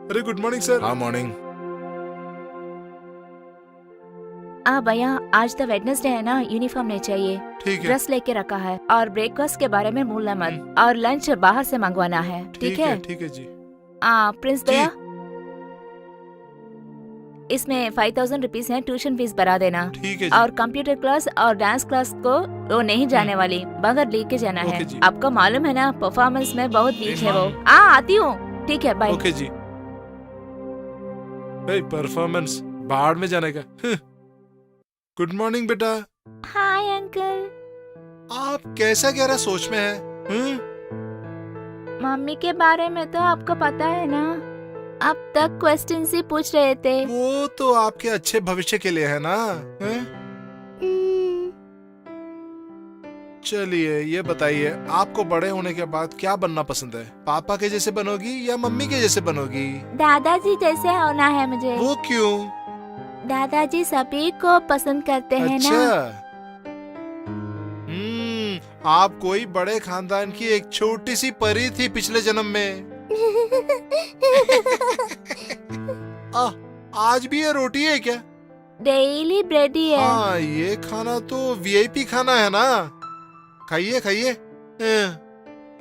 अरे गुड मॉर्निंग सर। हाँ मॉर्निंग। भैया आज तो वेडनेसडे है ना, यूनिफॉर्म नहीं चाहिए। ठीक है। ड्रेस लेके रखा है और ब्रेकफास्ट के बारे में भूलना मत, और लंच बाहर से मंगवाना है, ठीक है? ठीक है जी। प्रिंस भैया, इसमें 5000 रुपीज है, ट्यूशन फीस भरा देना। ठीक है जी। और कंप्यूटर क्लास और डांस क्लास को वो नहीं जाने वाली, बगैर लेके जाना है। जी। आपको मालूम है ना, परफॉर्मेंस में बहुत वीक है वो। आती हूँ, ठीक है, बाय। ओके जी। परफॉर्मेंस बाहर में जाने का। गुड मॉर्निंग बेटा। Hi uncle. आप कैसा गहरा सोच में है? मम्मी के बारे में तो आपको पता है ना, अब तक क्वेश्चन ही पूछ रहे थे। वो तो आपके अच्छे भविष्य के लिए है ना। चलिए ये बताइए, आपको बड़े होने के बाद क्या बनना पसंद है? पापा के जैसे बनोगी या मम्मी के जैसे बनोगी? दादाजी जैसे होना है मुझे। वो क्यों? दादाजी सभी को पसंद करते हैं अच्छा। ना। आप कोई बड़े खानदान की एक छोटी सी परी थी पिछले जन्म में। आज भी ये रोटी है क्या? डेली ब्रेड ही है। हाँ, ये खाना तो वीआईपी खाना है ना। खाइए खाइए।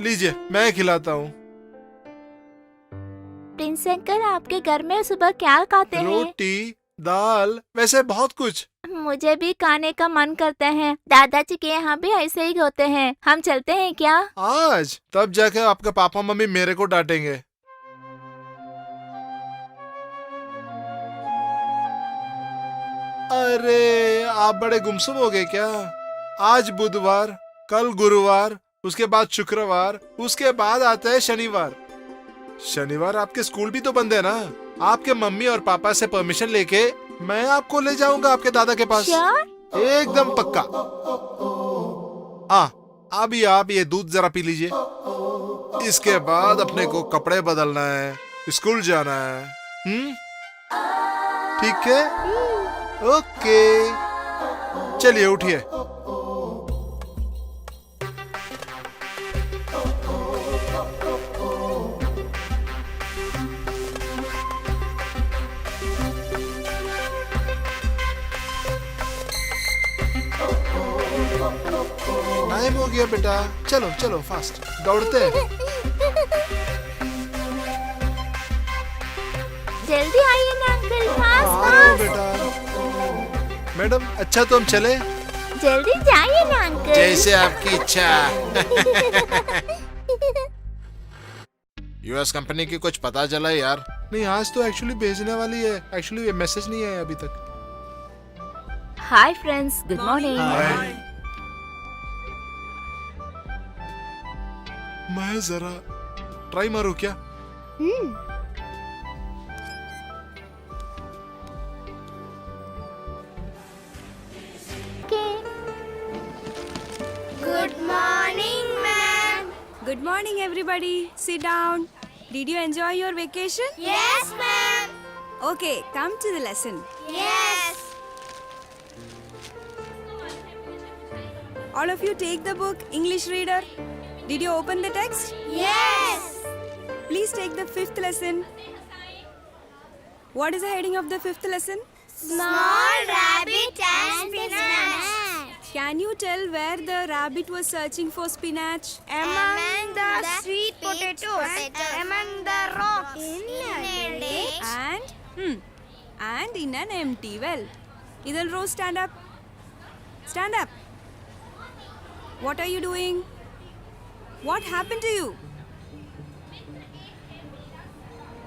लीजिए, मैं खिलाता हूँ। प्रिंस अंकल, आपके घर में सुबह क्या खाते हैं? रोटी, दाल, वैसे बहुत कुछ। मुझे भी खाने का मन करता है। दादाजी के यहाँ भी ऐसे ही होते हैं। हम चलते हैं क्या? आज? तब जाके आपका पापा मम्मी मेरे को डांटेंगे। अरे आप बड़े गुमसुम हो गए क्या? आज बुधवार, कल गुरुवार, उसके बाद शुक्रवार, उसके बाद आता है शनिवार। शनिवार आपके स्कूल भी तो बंद है ना। आपके मम्मी और पापा से परमिशन लेके मैं आपको ले जाऊंगा आपके दादा के पास। Sure? एकदम पक्का। अभी आप ये दूध जरा पी लीजिए। इसके बाद अपने को कपड़े बदलना है, स्कूल जाना है। ठीक है? ओके, चलिए उठिए। टाइम हो गया बेटा, चलो चलो फास्ट दौड़ते हैं। जल्दी आइए ना अंकल, आ रहे हो बेटा। मैडम अच्छा तो हम चले? जल्दी जाइए ना अंकल। जैसे आपकी इच्छा। यूएस कंपनी की कुछ पता चला यार? नहीं, आज तो एक्चुअली भेजने वाली है। एक्चुअली ये मैसेज नहीं आया अभी तक। Hi friends, good morning. मैं जरा ट्राई मारूं क्या? Good morning ma'am. Good morning, everybody. Sit down. Did you enjoy your vacation? Yes ma'am. Okay, come to the lesson. Yes. All of you take the book English Reader. Did you open the text? Yes. Please take the 5th lesson. What is the heading of the 5th lesson? Small rabbit and spinach. Can you tell where the rabbit was searching for spinach? Among the sweet potatoes. Among the rocks. In a ditch. And in an empty well. Idhan Rose, stand up. Stand up. What are you doing? What happened to you?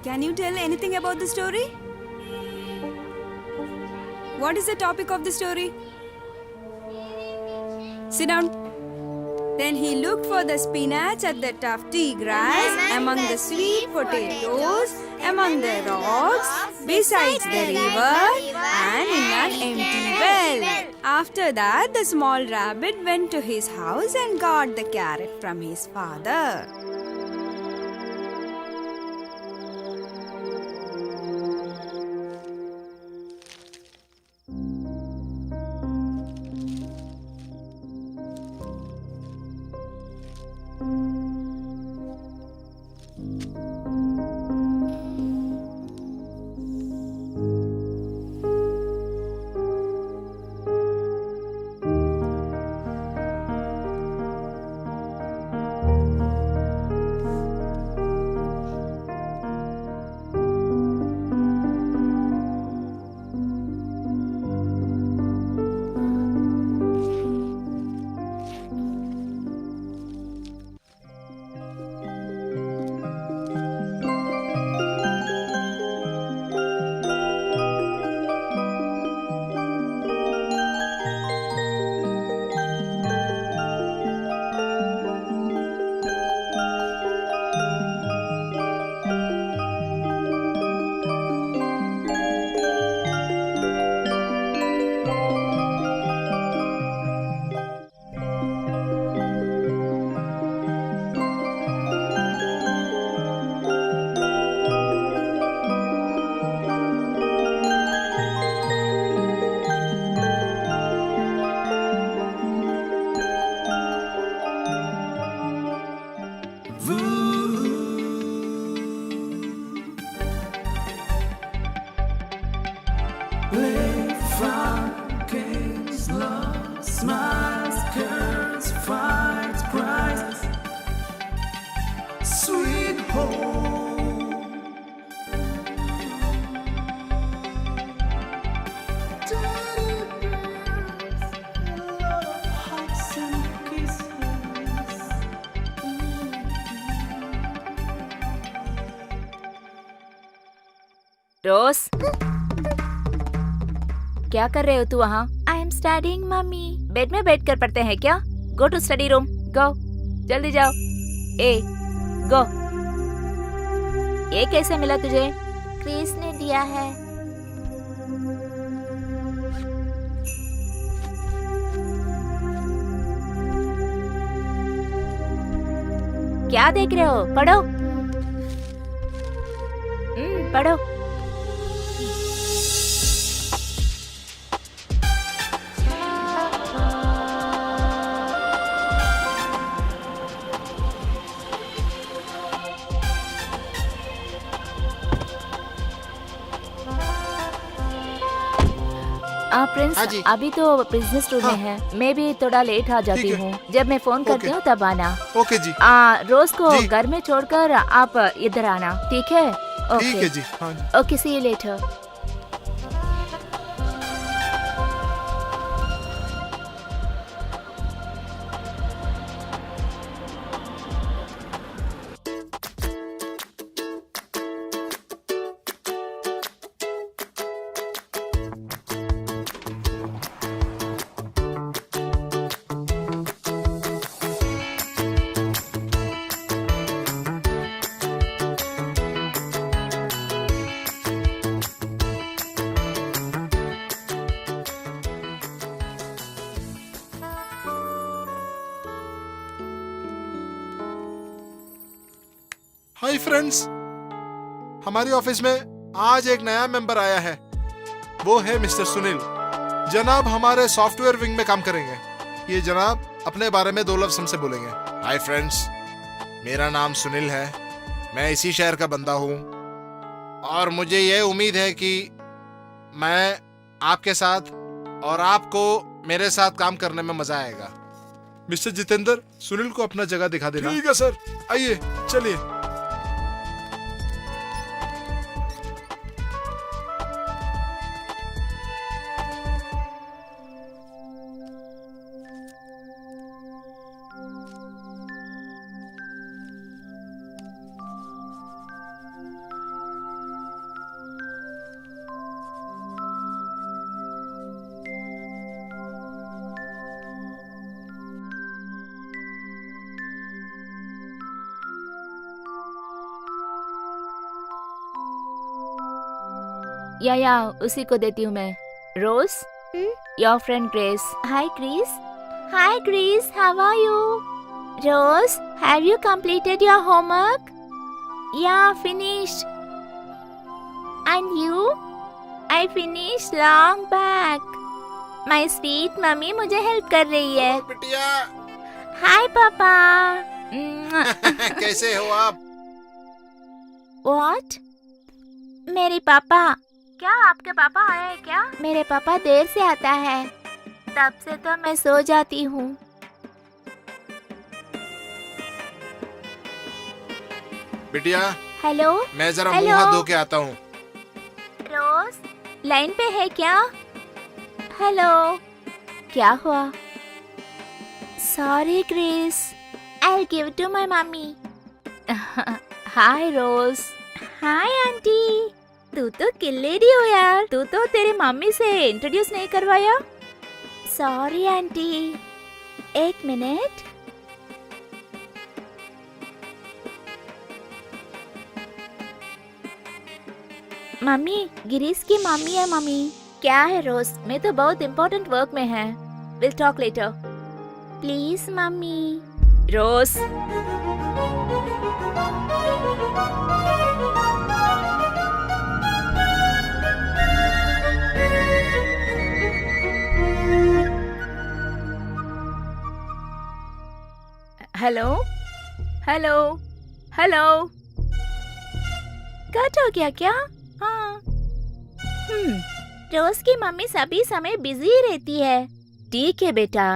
Can you tell anything about the story? What is the topic of the story? Sit down. Then he looked for the spinach at the tufty grass, among the sweet potatoes, among the rocks, besides the river, and in an empty well. After that, the small rabbit went to his house and got the carrot from his father. रोज, क्या कर रहे हो तू वहाँ? I am studying mummy. Bed में बैठ कर पढ़ते हैं क्या? गो टू स्टडी रूम, गो, जल्दी जाओ। ए, गो। ये कैसे मिला तुझे? क्रिस ने दिया है। क्या देख रहे हो? पढ़ो। पढ़ो। प्रिंस, हाँ जी। अभी तो बिजनेस रूम में है। मैं भी थोड़ा लेट आ जाती हूँ। जब मैं फोन करती हूँ तब आना। ओके जी। रोज को जी। घर में छोड़कर आप इधर आना, ठीक है? ठीक है जी। हाँ जी। Okay, see you later. Hi friends, हमारी ऑफिस में आज एक नया मेंबर आया है। वो है मिस्टर सुनील। जनाब हमारे सॉफ्टवेयर विंग में काम करेंगे। ये जनाब अपने बारे में 2 लफ्ज़ हमसे बोलेंगे। हाय फ्रेंड्स, मेरा नाम सुनील है। मैं इसी शहर का बंदा हूँ और मुझे ये उम्मीद है कि मैं आपके साथ और आपको मेरे साथ काम करने में मजा आएगा। मिस्टर जितेंद्र, सुनील को अपना जगह दिखा देना। ठीक है सर। आइए चलिए। या उसी को देती हूँ मैं। Rose, your friend Grace. Hi, Chris. Hi, Chris. How are you? Rose, have you completed your homework? Yeah, finished. And you? I finished long back. My sweet mummy मुझे हेल्प कर रही है। बिटिया Hi, पापा। कैसे हो आप? What? मेरे पापा। क्या आपके पापा आए हैं क्या? मेरे पापा देर से आता है, तब से तो मैं सो जाती हूँ। बिटिया हेलो, मैं जरा हेलो। मुंह हाथ धो के आता हूँ। रोज लाइन पे है क्या? हेलो, क्या हुआ? Sorry Chris, I give to my mummy. Hi Rose. Hi aunty. तू तो किल्लेरी हो यार, तू तो तेरे मम्मी से इंट्रोड्यूस नहीं करवाया। सॉरी आंटी, एक मिनट। मम्मी, गिरीश की मम्मी है मम्मी। क्या है रोज? मैं तो बहुत इम्पोर्टेंट वर्क में है। Will talk later. Please mummy. Rose, hello hello hello. Cut हो गया क्या? हाँ। रोज की मम्मी सभी समय बिजी रहती है। ठीक है बेटा,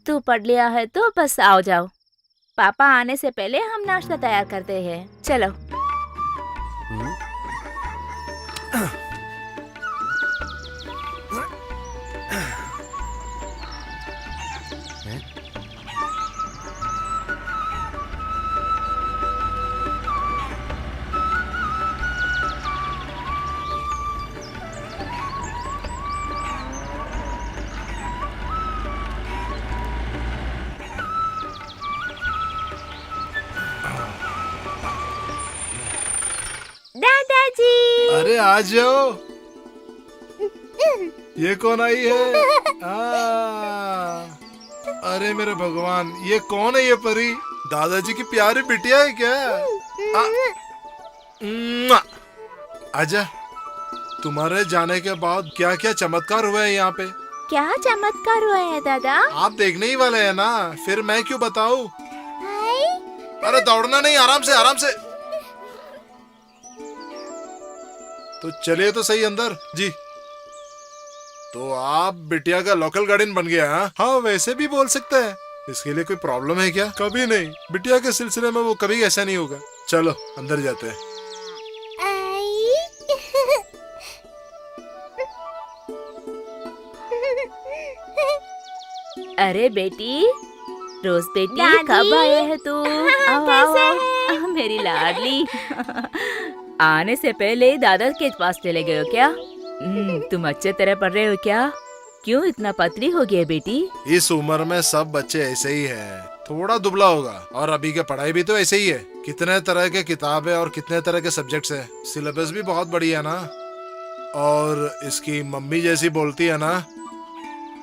तू पढ़ लिया है तो बस आओ जाओ। पापा आने से पहले हम नाश्ता तैयार करते हैं। चलो। दादाजी। अरे आ जाओ। ये कौन आई है? अरे मेरे भगवान, ये कौन है? ये परी दादाजी की प्यारी बिटिया है क्या? आजा। तुम्हारे जाने के बाद क्या क्या चमत्कार हुए हैं यहाँ पे? क्या चमत्कार हुआ है दादा? आप देखने ही वाले हैं ना, फिर मैं क्यों बताऊं? अरे दौड़ना नहीं, आराम से आराम से। तो चलिए तो सही अंदर जी। तो आप बिटिया का लोकल गार्डन बन गया? हाँ वैसे भी बोल सकते हैं। इसके लिए कोई प्रॉब्लम है क्या? कभी नहीं, बिटिया के सिलसिले में वो कभी ऐसा नहीं होगा। चलो अंदर जाते हैं। अरे बेटी, रोज बेटी, दादी। कब आए है तू? आओ आओ कैसे आओ, मेरी लाडली। आने से पहले दादा के पास चले गए हो क्या? तुम अच्छे तरह पढ़ रहे हो क्या? क्यों इतना पतली हो गई है बेटी? इस उम्र में सब बच्चे ऐसे ही हैं। थोड़ा दुबला होगा, और अभी के पढ़ाई भी तो ऐसे ही है। कितने तरह के किताबें और कितने तरह के सब्जेक्ट्स हैं। सिलेबस भी बहुत बढ़िया है ना। और इसकी मम्मी जैसी बोलती है ना,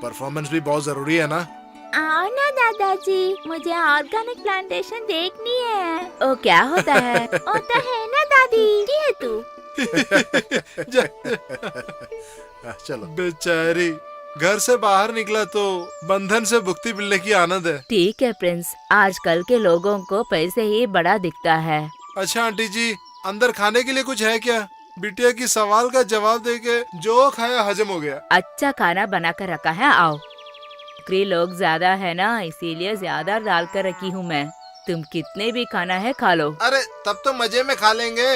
परफॉर्मेंस भी बहुत जरूरी है ना। आओ ना दादाजी, मुझे ऑर्गेनिक प्लांटेशन देखनी है। ओ क्या होता है? ओ तो है ना दादी, की है तू? चलो। बेचारी घर से बाहर निकला तो बंधन से भुक्ति मिलने की आनंद है। ठीक है प्रिंस, आजकल के लोगों को पैसे ही बड़ा दिखता है। अच्छा आंटी जी, अंदर खाने के लिए कुछ है क्या? बिटिया की सवाल का जवाब देके जो खाया हजम हो गया। अच्छा खाना बना कर रखा है, आओ। नौकरी लोग ज्यादा है ना, इसीलिए ज्यादा डाल कर रखी हूँ मैं। तुम कितने भी खाना है खा लो। अरे तब तो मजे में खा लेंगे।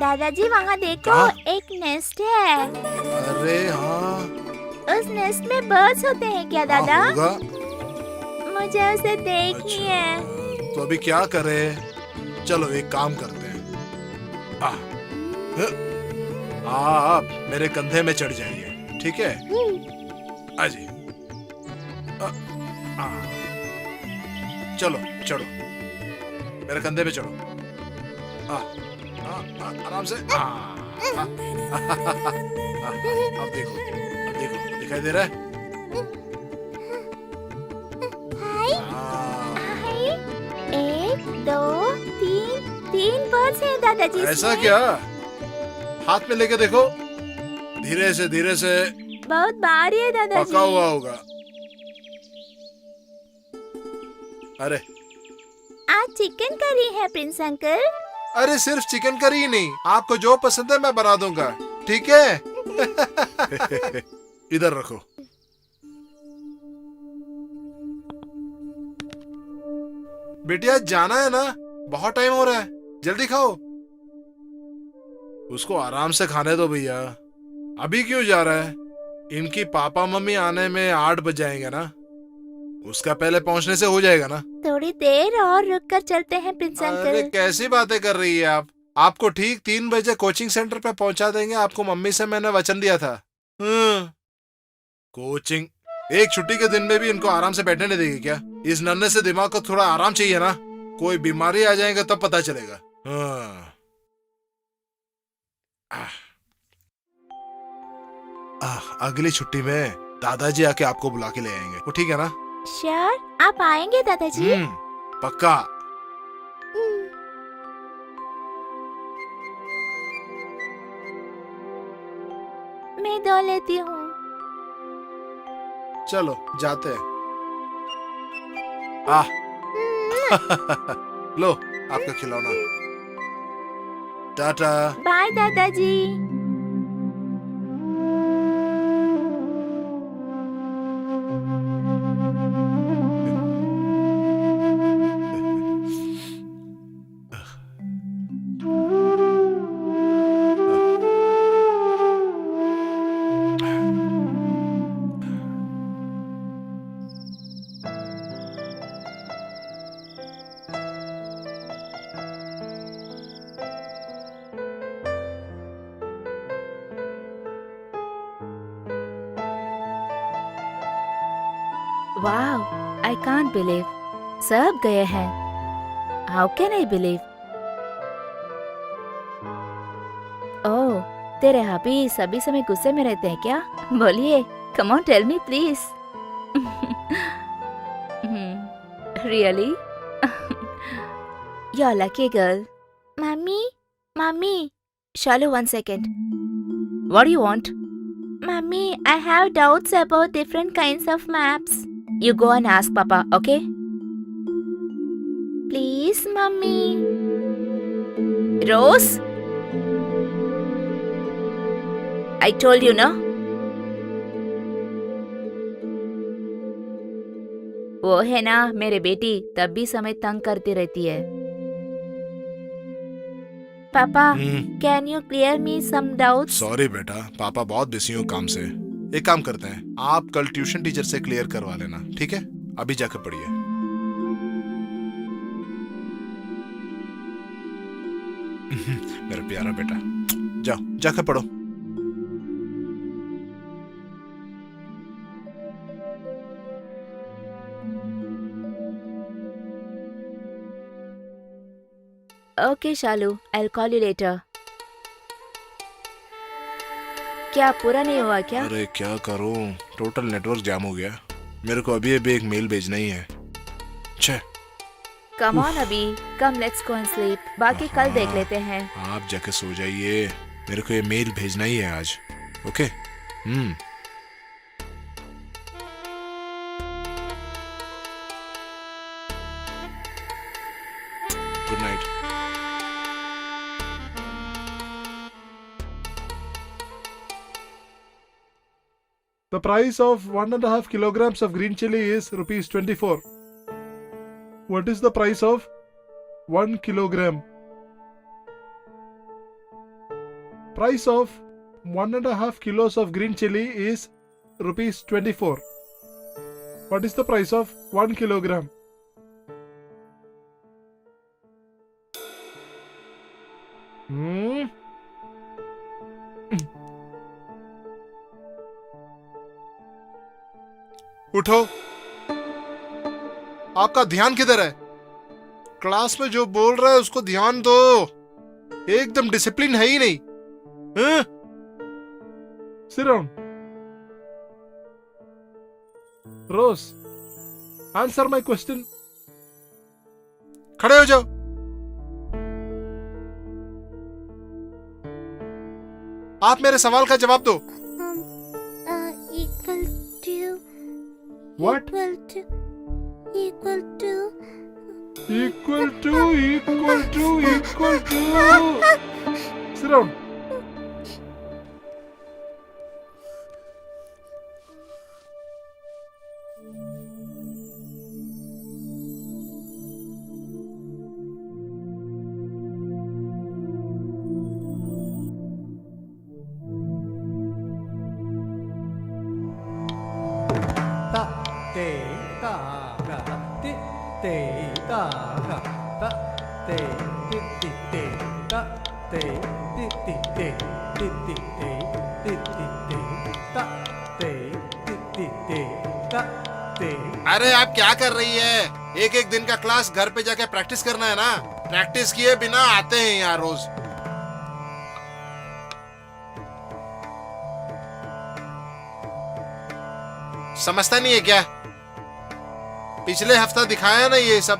दादाजी वहाँ देखो, कहाँ? एक नेस्ट है। अरे हाँ, उस नेस्ट में बर्ड्स होते हैं क्या दादा? हाँ होगा। मुझे उसे देखनी है। तो अभी क्या करें? चलो एक काम करते हैं। आप मेरे कंधे में चढ़ जाइए, ठीक है? आजी। चलो चढ़ो, मेरे कंधे पे चढ़ो। आराम से। अब देखो, दिखाई दे रहा है? हाय, 1 2 3 बर्ड्स हैं दादाजी। ऐसा इसमें। क्या? हाथ में लेके देखो, धीरे से। बहुत भारी है दादाजी। पका हुआ होगा। अरे आज चिकन करी है प्रिंस अंकल। अरे सिर्फ चिकन करी ही नहीं, आपको जो पसंद है मैं बना दूंगा, ठीक है? इधर रखो। बेटिया जाना है ना, बहुत टाइम हो रहा है, जल्दी खाओ। उसको आराम से खाने दो भैया। अभी क्यों जा रहा है? इनकी पापा मम्मी आने में 8 बज जाएंगे ना, उसका पहले पहुंचने से हो जाएगा ना। थोड़ी देर और रुक कर चलते हैं प्रिंस अरे अंकल। कैसी बातें कर रही है आप? आपको ठीक 3 बजे कोचिंग सेंटर पे पहुंचा देंगे, आपको मम्मी से मैंने वचन दिया था। कोचिंग एक छुट्टी के दिन में भी इनको आराम से बैठने नहीं देगी क्या? इस नन्हे से दिमाग को थोड़ा आराम चाहिए ना, कोई बीमारी आ जाएगा तब पता चलेगा। अगली छुट्टी में दादाजी आके आपको बुला के ले आएंगे, वो ठीक है ना? श्योर, आप आएंगे दादाजी? पक्का। मैं धो लेती हूँ। चलो जाते हैं। लो आपका खिलौना। टाटा। बाय दादाजी। वाह, आई कांट बिलीव, सब गए हैं। How can I believe? Oh, तेरे हबी सभी समय गुस्से में रहते हैं क्या? बोलिए, come on tell me please. Really? You are lucky girl. Mummy, Shalu, 1 second. What do you want? Mummy, I have doubts about different kinds of maps. You go and ask Papa, okay? Please, Mummy. Rose? I told you, no? वो है ना मेरे बेटी, तब भी समय तंग करती रहती है। Papa, can you clear me some doubts? Sorry बेटा, पापा बहुत बिजी हूँ काम से। एक काम करते हैं, आप कल ट्यूशन टीचर से क्लियर करवा लेना, ठीक है? अभी जाकर पढ़िए। मेरा प्यारा बेटा, जाओ जाकर पढ़ो। Okay, Shalu, I'll call you later. क्या पूरा नहीं हुआ क्या? अरे क्या करूं, टोटल नेटवर्क जाम हो गया। मेरे को अभी एक मेल भेजना ही है। छे। Come on अभी, come let's go and sleep. बाकी कल देख लेते हैं। आप जाके सो जाइए, मेरे को ये मेल भेजना ही है आज, okay? Good night. The price of 1.5 kilograms of green chili is rupees 24. What is the price of 1 kilogram? Price of 1.5 kilos of green chili is rupees 24. What is the price of 1 kilogram? उठो। आपका ध्यान किधर है? Class में जो बोल रहा है उसको ध्यान दो। एकदम डिसिप्लिन है ही नहीं। हाँ? Sit down. Rose, answer my question. खड़े हो जाओ। आप मेरे सवाल का जवाब दो। Equal to. What? Equal to. Equal to. Equal to. Sit down. अरे आप क्या कर रही है? एक एक दिन का क्लास घर पे जाके प्रैक्टिस करना है ना। प्रैक्टिस किए बिना आते हैं यहाँ रोज। समझता नहीं है क्या? पिछले हफ्ता दिखाया ना ये सब।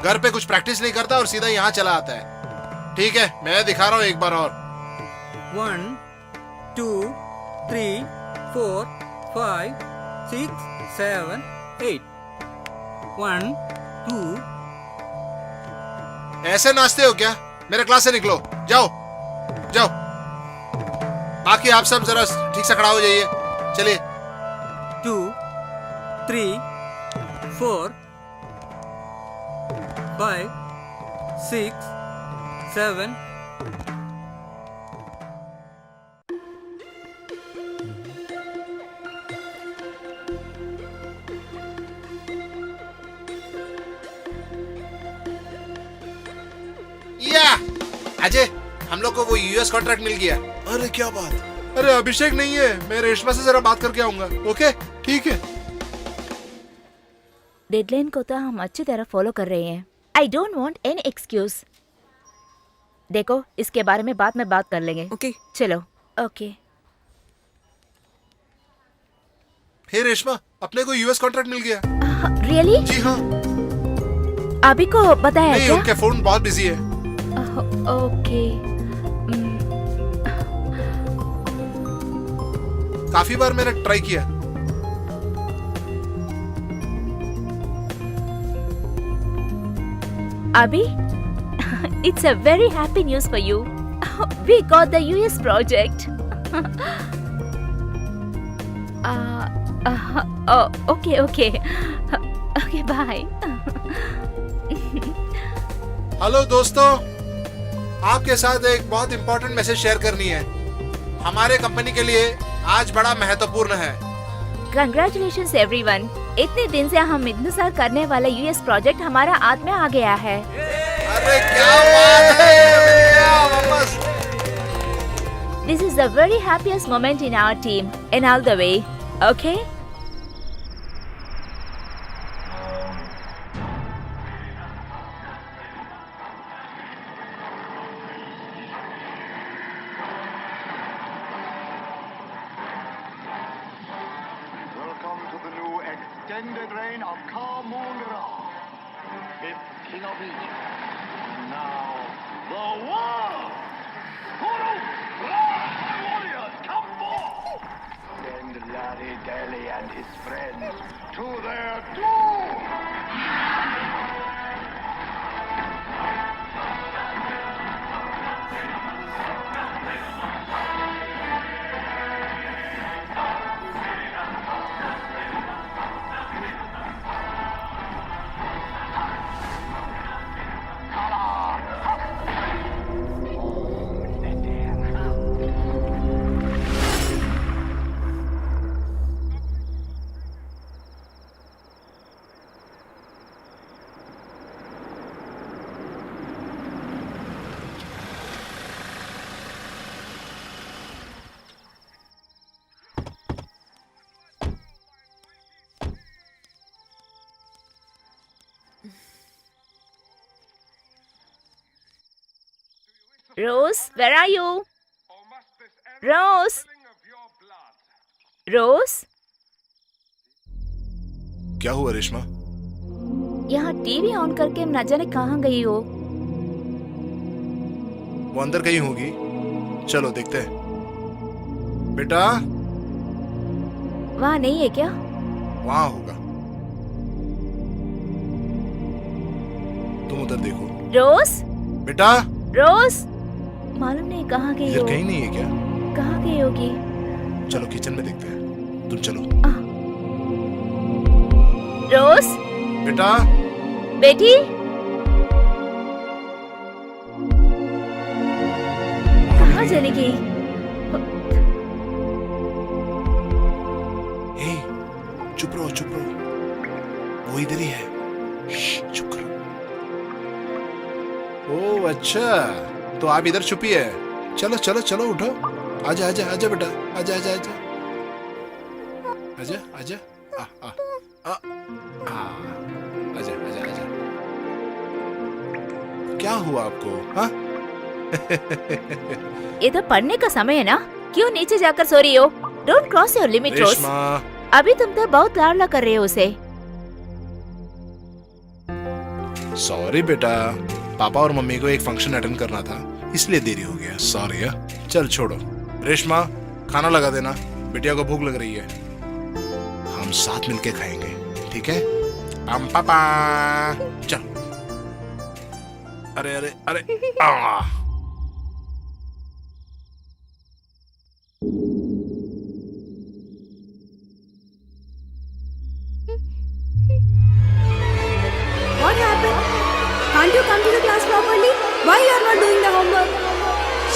घर पे कुछ प्रैक्टिस नहीं करता और सीधा यहाँ चला आता है। ठीक है, मैं दिखा रहा हूँ एक बार और। 1 2 3 4 5 6 7 8 1 2 ऐसे नाचते हो क्या? मेरे क्लास से निकलो। जाओ जाओ। बाकी आप सब जरा ठीक से खड़ा हो जाइए। चलिए। 2 3 4 5 6 7 या अजय, हम लोग को वो यूएस कॉन्ट्रैक्ट मिल गया। अरे क्या बात? अरे अभिषेक नहीं है, मैं रेशमा से जरा बात करके आऊंगा। ओके ठीक है। डेडलाइन को तो हम अच्छी तरह फॉलो कर रहे हैं। I don't want any excuse. देखो, इसके बारे में बाद में बात कर लेंगे। Okay. चलो। ओके। हे रेशमा, अपने को यूएस कॉन्ट्रैक्ट मिल गया। रियली? जी हाँ। अभी को बताया नहीं, क्या? उनके फोन बहुत बिजी है। ओके। काफी बार मैंने ट्राई किया। Abhi, it's a very happy news for you. We got the US project. Okay. Okay, bye. Hello दोस्तों, आपके साथ एक बहुत इंपॉर्टेंट मैसेज शेयर करनी है। हमारे कंपनी के लिए आज बड़ा महत्वपूर्ण है। Congratulations everyone. इतने दिन से हम इंतजार करने वाला यूएस प्रोजेक्ट हमारा हाथ में आ गया है। अरे क्या बात है! वापस। This is the very happiest moment in our team in all the way. Okay? Welcome to the new extended reign of Ka-Moon-Ra, fifth king of Egypt. And now, the world! Hurrah! My warriors, come forth! Send Larry Daly and his friends to their doom! Rose, where are you? Rose, Rose, क्या हुआ रेशमा? यहाँ TV on करके न जाने कहाँ गई हो। वो अंदर कहीं होगी, चलो देखते हैं। बेटा, वहाँ नहीं है क्या? वहां होगा, तुम उधर देखो। रोज, बेटा, रोज, मालूम नहीं कहाँ गई इधर हो। कहीं नहीं है क्या? कहाँ गई होगी? चलो किचन में देखते हैं, तुम चलो। रोज, बेटा, बेटी, कहाँ चली गई? हे, चुप रहो, चुप रहो, वो इधर ही है। चुप करो। ओह अच्छा, तो आप इधर छुपी है। चलो चलो चलो, उठो, आजा आजा आजा बेटा, आजा आजा आजा आजा आजा, आ आ आ आ, आजा आजा आजा। क्या हुआ आपको? हाँ? ये तो पढ़ने का समय है ना, क्यों नीचे जाकर सो रही हो? डोंट क्रॉस योर लिमिट रोज। रेशमा, अभी तुम तो बहुत लाडला कर रहे हो उसे। सॉरी बेटा, पापा और मम्मी को एक फंक्शन अटेंड करना था, इसलिए देरी हो गया। सॉरी है, चल छोड़ो। रेशमा, खाना लगा देना, बिटिया को भूख लग रही है। हम साथ मिलके खाएंगे, ठीक है? पापा, चल। अरे अरे अरे, आ। What happened? Can't you come to the class properly? Why you are not doing the homework?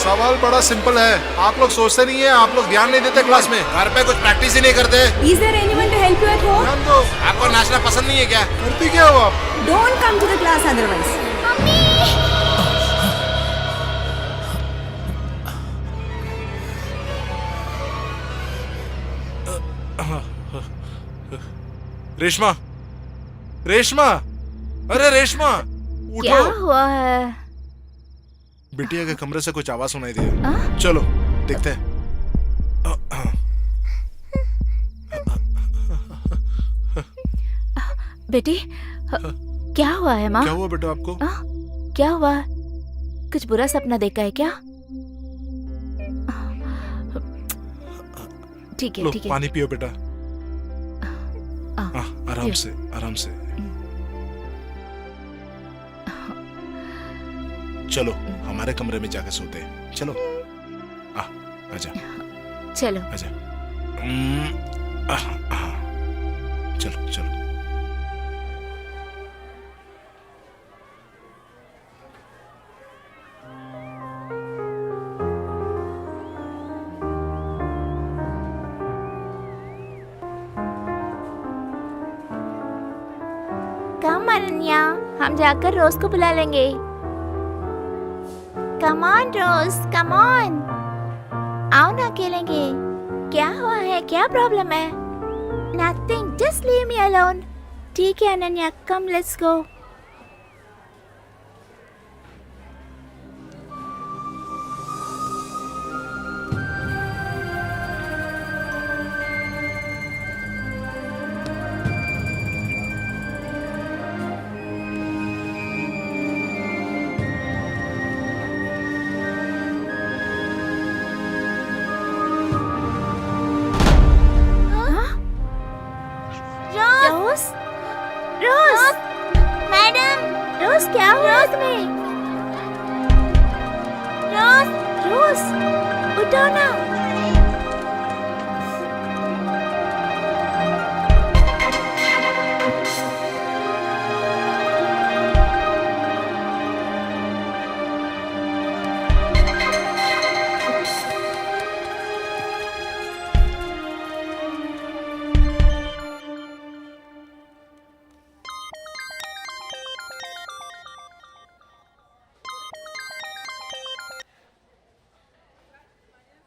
सवाल बड़ा सिंपल है, आप लोग सोचते नहीं है, आप लोग ध्यान नहीं देते क्लास में, घर पे कुछ प्रैक्टिस ही नहीं करते। Is there anyone to help you at home? ध्यान दो। आपको नाचना पसंद नहीं है क्या? करती क्या हो आप? Don't come to the class otherwise. Reshma, Reshma, अरे रेशमा, क्या उठो। हुआ है? बिटिया के कमरे से कुछ आवाज सुनाई दिया, चलो देखते हैं। बेटी, क्या हुआ है माँ? क्या हुआ बेटा आपको? क्या हुआ? कुछ बुरा सपना देखा है क्या? ठीक है लो ठीक है। पानी पियो बेटा। आराम पियो। से, आराम से। चलो हमारे कमरे में जाकर सोते हैं, चलो। आजा चलो। आजा। चलो चलो। कम अनन्या, हम जाकर रोज को बुला लेंगे। Come on rose, come on, आओ ना खेलेंगे। क्या हुआ है, क्या प्रॉब्लम है? Nothing, just leave me alone. ठीक है Ananya, come let's go. Rose, Rose, madam, Rose क्या हुआ तुम्हें? रोज, रोज, उठो ना।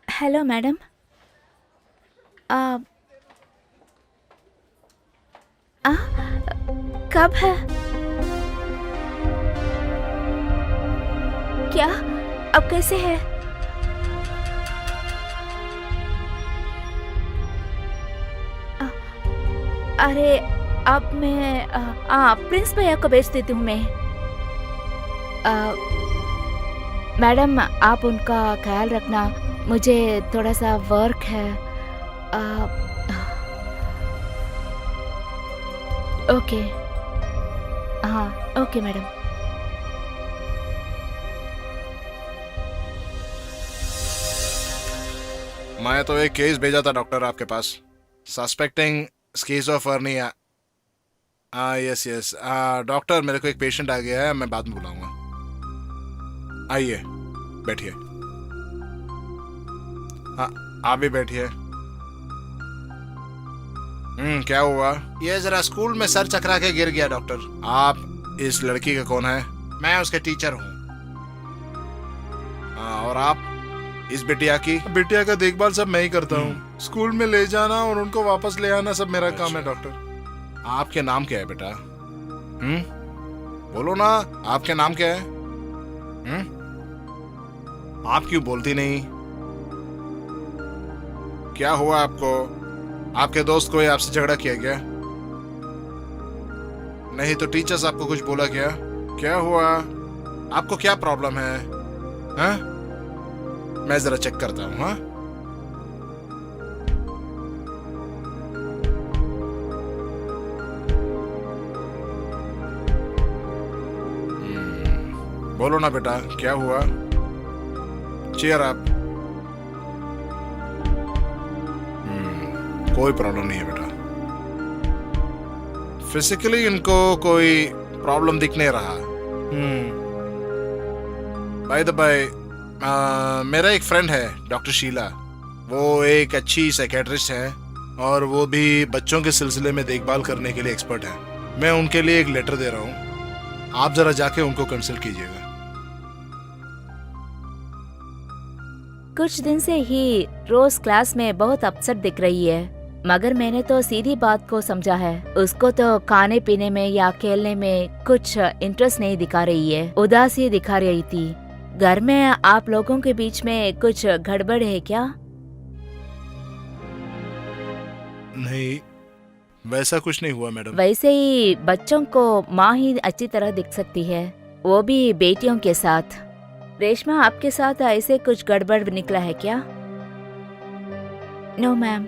Hello madam. कब है? क्या अब कैसे है? अरे अब मैं प्रिंस भैया को भेज देती हूँ मैं। मैडम आप उनका ख्याल रखना, मुझे थोड़ा सा वर्क है। ओके, हाँ ओके मैडम। मैं तो एक केस भेजा था डॉक्टर आपके पास, suspecting schizophrenia. Yes yes doctor, मेरे को एक पेशेंट आ गया है, मैं बाद में बुलाऊंगा। आइए बैठिए। हाँ आप भी बैठिए। क्या हुआ? ये जरा स्कूल में सर चकरा के गिर गया डॉक्टर। आप इस लड़की का कौन है? मैं उसके टीचर हूँ। और आप इस बिटिया की? बिटिया का देखभाल सब मैं ही करता हूँ। स्कूल में ले जाना और उनको वापस ले आना सब मेरा काम है डॉक्टर। आपके नाम क्या है बेटा? बोलो ना, आपके नाम क्या है? आप क्यों बोलती नहीं? क्या हुआ आपको? आपके दोस्त कोई आपसे झगड़ा किया क्या? नहीं तो टीचर्स आपको कुछ बोला क्या? क्या हुआ? आपको क्या प्रॉब्लम है? हाँ? मैं जरा चेक करता हूँ। हाँ बोलो ना बेटा, क्या हुआ? Cheer up. कोई प्रॉब्लम नहीं है बेटा। फिजिकली इनको कोई प्रॉब्लम दिख नहीं रहा। बाय द बाय, मेरा एक फ्रेंड है डॉक्टर शीला, वो एक अच्छी साइकेट्रिस्ट है और वो भी बच्चों के सिलसिले में देखभाल करने के लिए एक्सपर्ट है। मैं उनके लिए एक लेटर दे रहा हूँ, आप जरा जाके उनको कंसल्ट कीजिएगा। कुछ दिन से ही रोज क्लास में बहुत अपसेट दिख रही है, मगर मैंने तो सीधी बात को समझा है। उसको तो खाने पीने में या खेलने में कुछ इंटरेस्ट नहीं दिखा रही है, उदासी दिखा रही थी। घर में आप लोगों के बीच में कुछ गड़बड़ है क्या? नहीं, वैसा कुछ नहीं हुआ मैडम। वैसे ही बच्चों को माँ ही अच्छी तरह दिख सकती है, वो भी बेटियों के साथ। रेशमा आपके साथ ऐसे कुछ गड़बड़ निकला है क्या? No ma'am,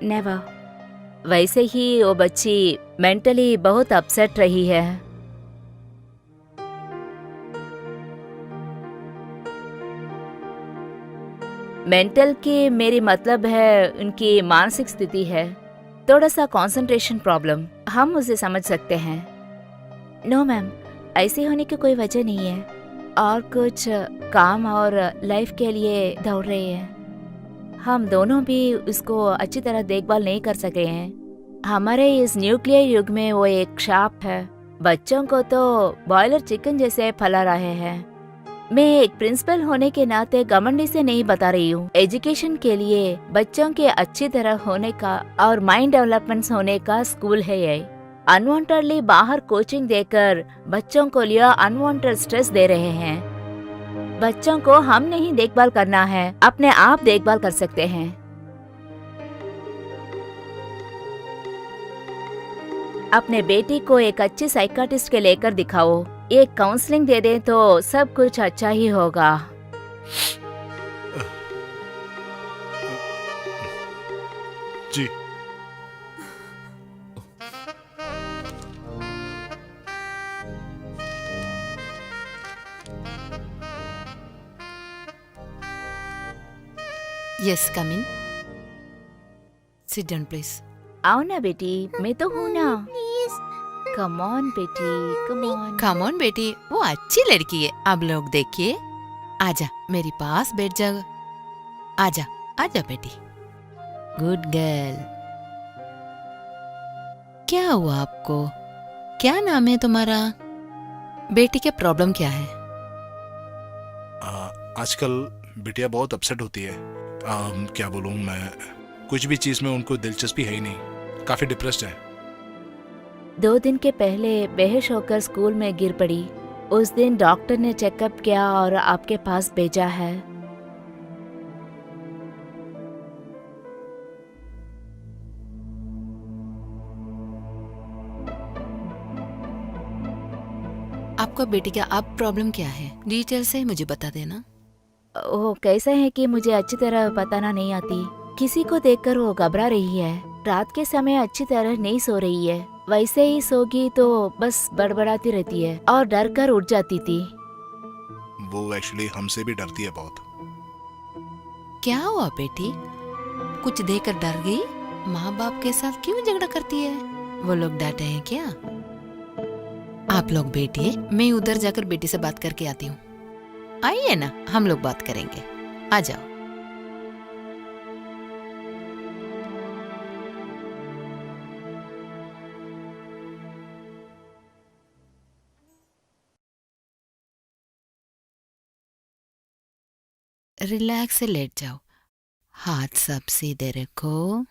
never. वैसे ही वो बच्ची मेंटली बहुत अपसेट रही है। मेंटल की मेरी मतलब है उनकी मानसिक स्थिति है, थोड़ा सा कंसंट्रेशन प्रॉब्लम, हम उसे समझ सकते हैं। नो मैम, ऐसे होने की कोई वजह नहीं है, और कुछ काम और लाइफ के लिए दौड़ रहे हैं। हम दोनों भी उसको अच्छी तरह देखभाल नहीं कर सके हैं। हमारे इस न्यूक्लियर युग में वो एक शाप है, बच्चों को तो बॉयलर चिकन जैसे फैला रहे हैं। मैं एक प्रिंसिपल होने के नाते घमंडी से नहीं बता रही हूँ। एजुकेशन के लिए बच्चों के अच्छी तरह होने का और माइंड डेवलपमेंट होने का स्कूल है ये। अनवांटेडली बाहर कोचिंग देकर बच्चों को लिए अनवांटेड स्ट्रेस दे रहे हैं। बच्चों को हम नहीं देखभाल करना है, अपने आप देखभाल कर सकते हैं। अपने बेटी को एक अच्छी साइकाट्रिस्ट के लेकर दिखाओ, एक काउंसलिंग दे दे तो सब कुछ अच्छा ही होगा। जी yes, come in. Sit down please. आओ ना बेटी, मैं तो हूँ ना। कम ऑन बेटी, कम ऑन। कम ऑन बेटी, वो अच्छी लड़की है। अब लोग देखिए। आजा मेरे पास बैठ जा। आजा आजा बेटी, गुड गर्ल। क्या हुआ आपको? क्या नाम है तुम्हारा? बेटी के प्रॉब्लम क्या है? आजकल बिटिया बहुत अपसेट होती है। क्या बोलूँ मैं, कुछ भी चीज में उनको दिलचस्पी है ही नहीं, काफी डिप्रेस्ड है। 2 दिन के पहले बेहोश होकर स्कूल में गिर पड़ी। उस दिन डॉक्टर ने चेकअप किया और आपके पास भेजा है। आपको बेटी का अब प्रॉब्लम क्या है, डिटेल से मुझे बता देना। वो कैसा है कि मुझे अच्छी तरह बताना नहीं आती। किसी को देखकर वो घबरा रही है। रात के समय अच्छी तरह नहीं सो रही है। वैसे ही सोगी तो बस बड़बड़ाती रहती है और डर कर उठ जाती थी। वो एक्चुअली हमसे भी डरती है बहुत। क्या हुआ बेटी, कुछ देखकर डर गई? माँ बाप के साथ क्यों झगड़ा करती है? वो लोग डांटे हैं क्या? आप लोग बैठिए, मैं उधर जाकर बेटी से बात करके आती हूँ। आइए ना, हम लोग बात करेंगे। आ जाओ। रिलैक्स से लेट जाओ, हाथ सब सीधे रखो।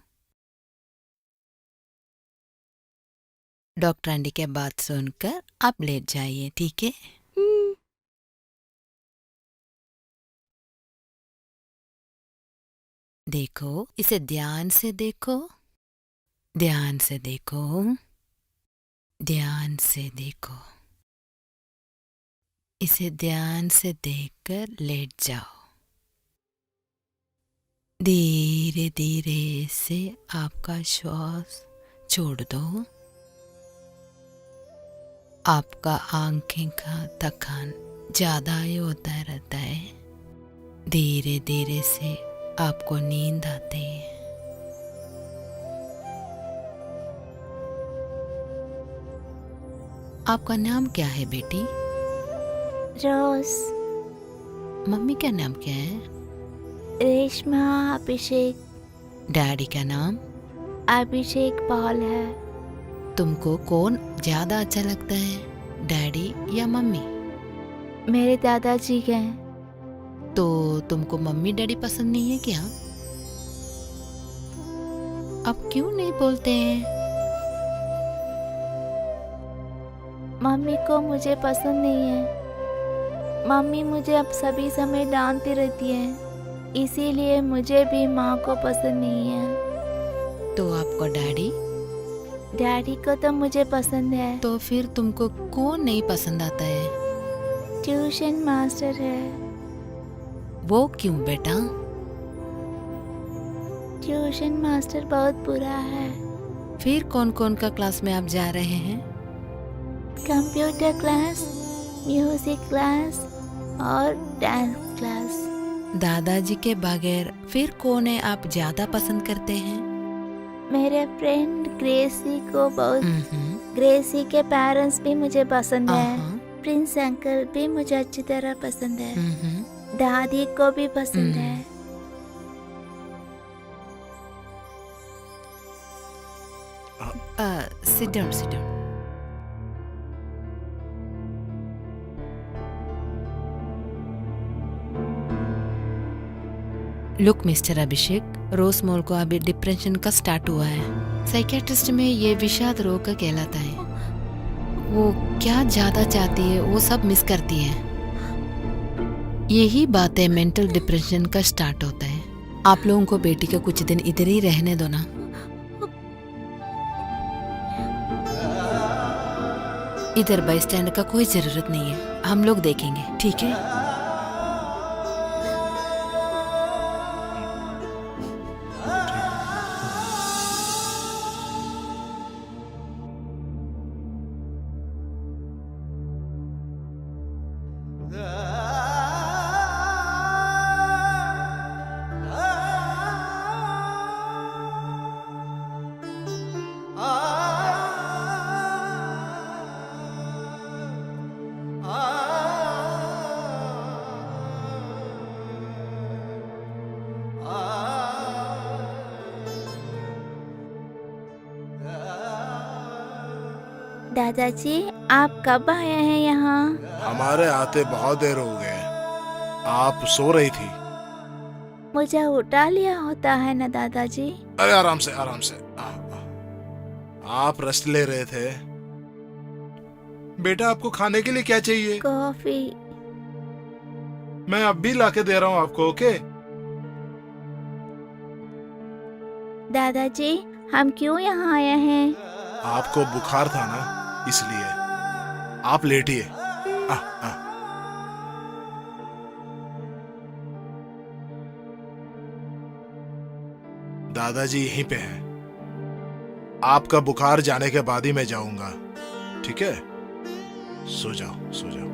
डॉक्टर आंटी के बात सुनकर आप लेट जाइए, ठीक है? देखो, इसे ध्यान से देखो, ध्यान से देखो, ध्यान से देखो। इसे ध्यान से देखकर लेट जाओ। धीरे धीरे से आपका श्वास छोड़ दो। आपका आंखें का थकान ज्यादा ही होता रहता है। धीरे धीरे से आपको नींद आती है। आपका नाम क्या है बेटी? रोज। मम्मी का नाम क्या है? रेशमा अभिषेक। डैडी का नाम? अभिषेक पॉल है। तुमको कौन ज्यादा अच्छा लगता है, डैडी या मम्मी? मेरे दादाजी हैं। तो तुमको मम्मी डैडी पसंद नहीं है क्या? अब क्यों नहीं बोलते हैं? मम्मी को मुझे पसंद नहीं है। मम्मी मुझे अब सभी समय डांटती रहती है, इसीलिए मुझे भी माँ को पसंद नहीं है। तो आपको डैडी? डैडी को तो मुझे पसंद है। तो फिर तुमको कौन नहीं पसंद आता है? ट्यूशन मास्टर है। वो क्यों बेटा? ट्यूशन मास्टर बहुत बुरा है। फिर कौन कौन का क्लास में आप जा रहे हैं? कंप्यूटर क्लास, म्यूजिक क्लास और डांस क्लास। दादाजी के बगैर फिर कौन है आप ज्यादा पसंद करते हैं? मेरे फ्रेंड ग्रेसी को बहुत। ग्रेसी के पेरेंट्स भी मुझे पसंद है। प्रिंस अंकल भी मुझे अच्छी तरह पसंद है। दादी को भी पसंद है। Sit down, sit down. Look mister Abhishek, Rose मोल को अभी डिप्रेशन का स्टार्ट हुआ है। साइकियाट्रिस्ट में ये विषाद रोग का कहलाता है। वो क्या ज्यादा चाहती है वो सब मिस करती है। यही बातें मेंटल डिप्रेशन का स्टार्ट होता है। आप लोगों को बेटी का कुछ दिन इधर ही रहने दो ना। इधर बाई स्टैंड का कोई जरूरत नहीं है, हम लोग देखेंगे, ठीक है? दादाजी, आप कब आए हैं यहाँ? हमारे आते बहुत देर हो गए। आप सो रही थी। मुझे उठा लिया होता है ना दादाजी। अरे आराम से, आराम से। आप रेस्ट ले रहे थे। बेटा आपको खाने के लिए क्या चाहिए? कॉफी। मैं अब भी लाके दे रहा हूँ आपको, ओके? दादाजी, हम क्यों यहाँ आए हैं? आपको बुखार था ना, इसलिए। आप लेटिए। दादाजी यहीं पे हैं। आपका बुखार जाने के बाद ही मैं जाऊंगा, ठीक है? सो जाओ, सो जाओ।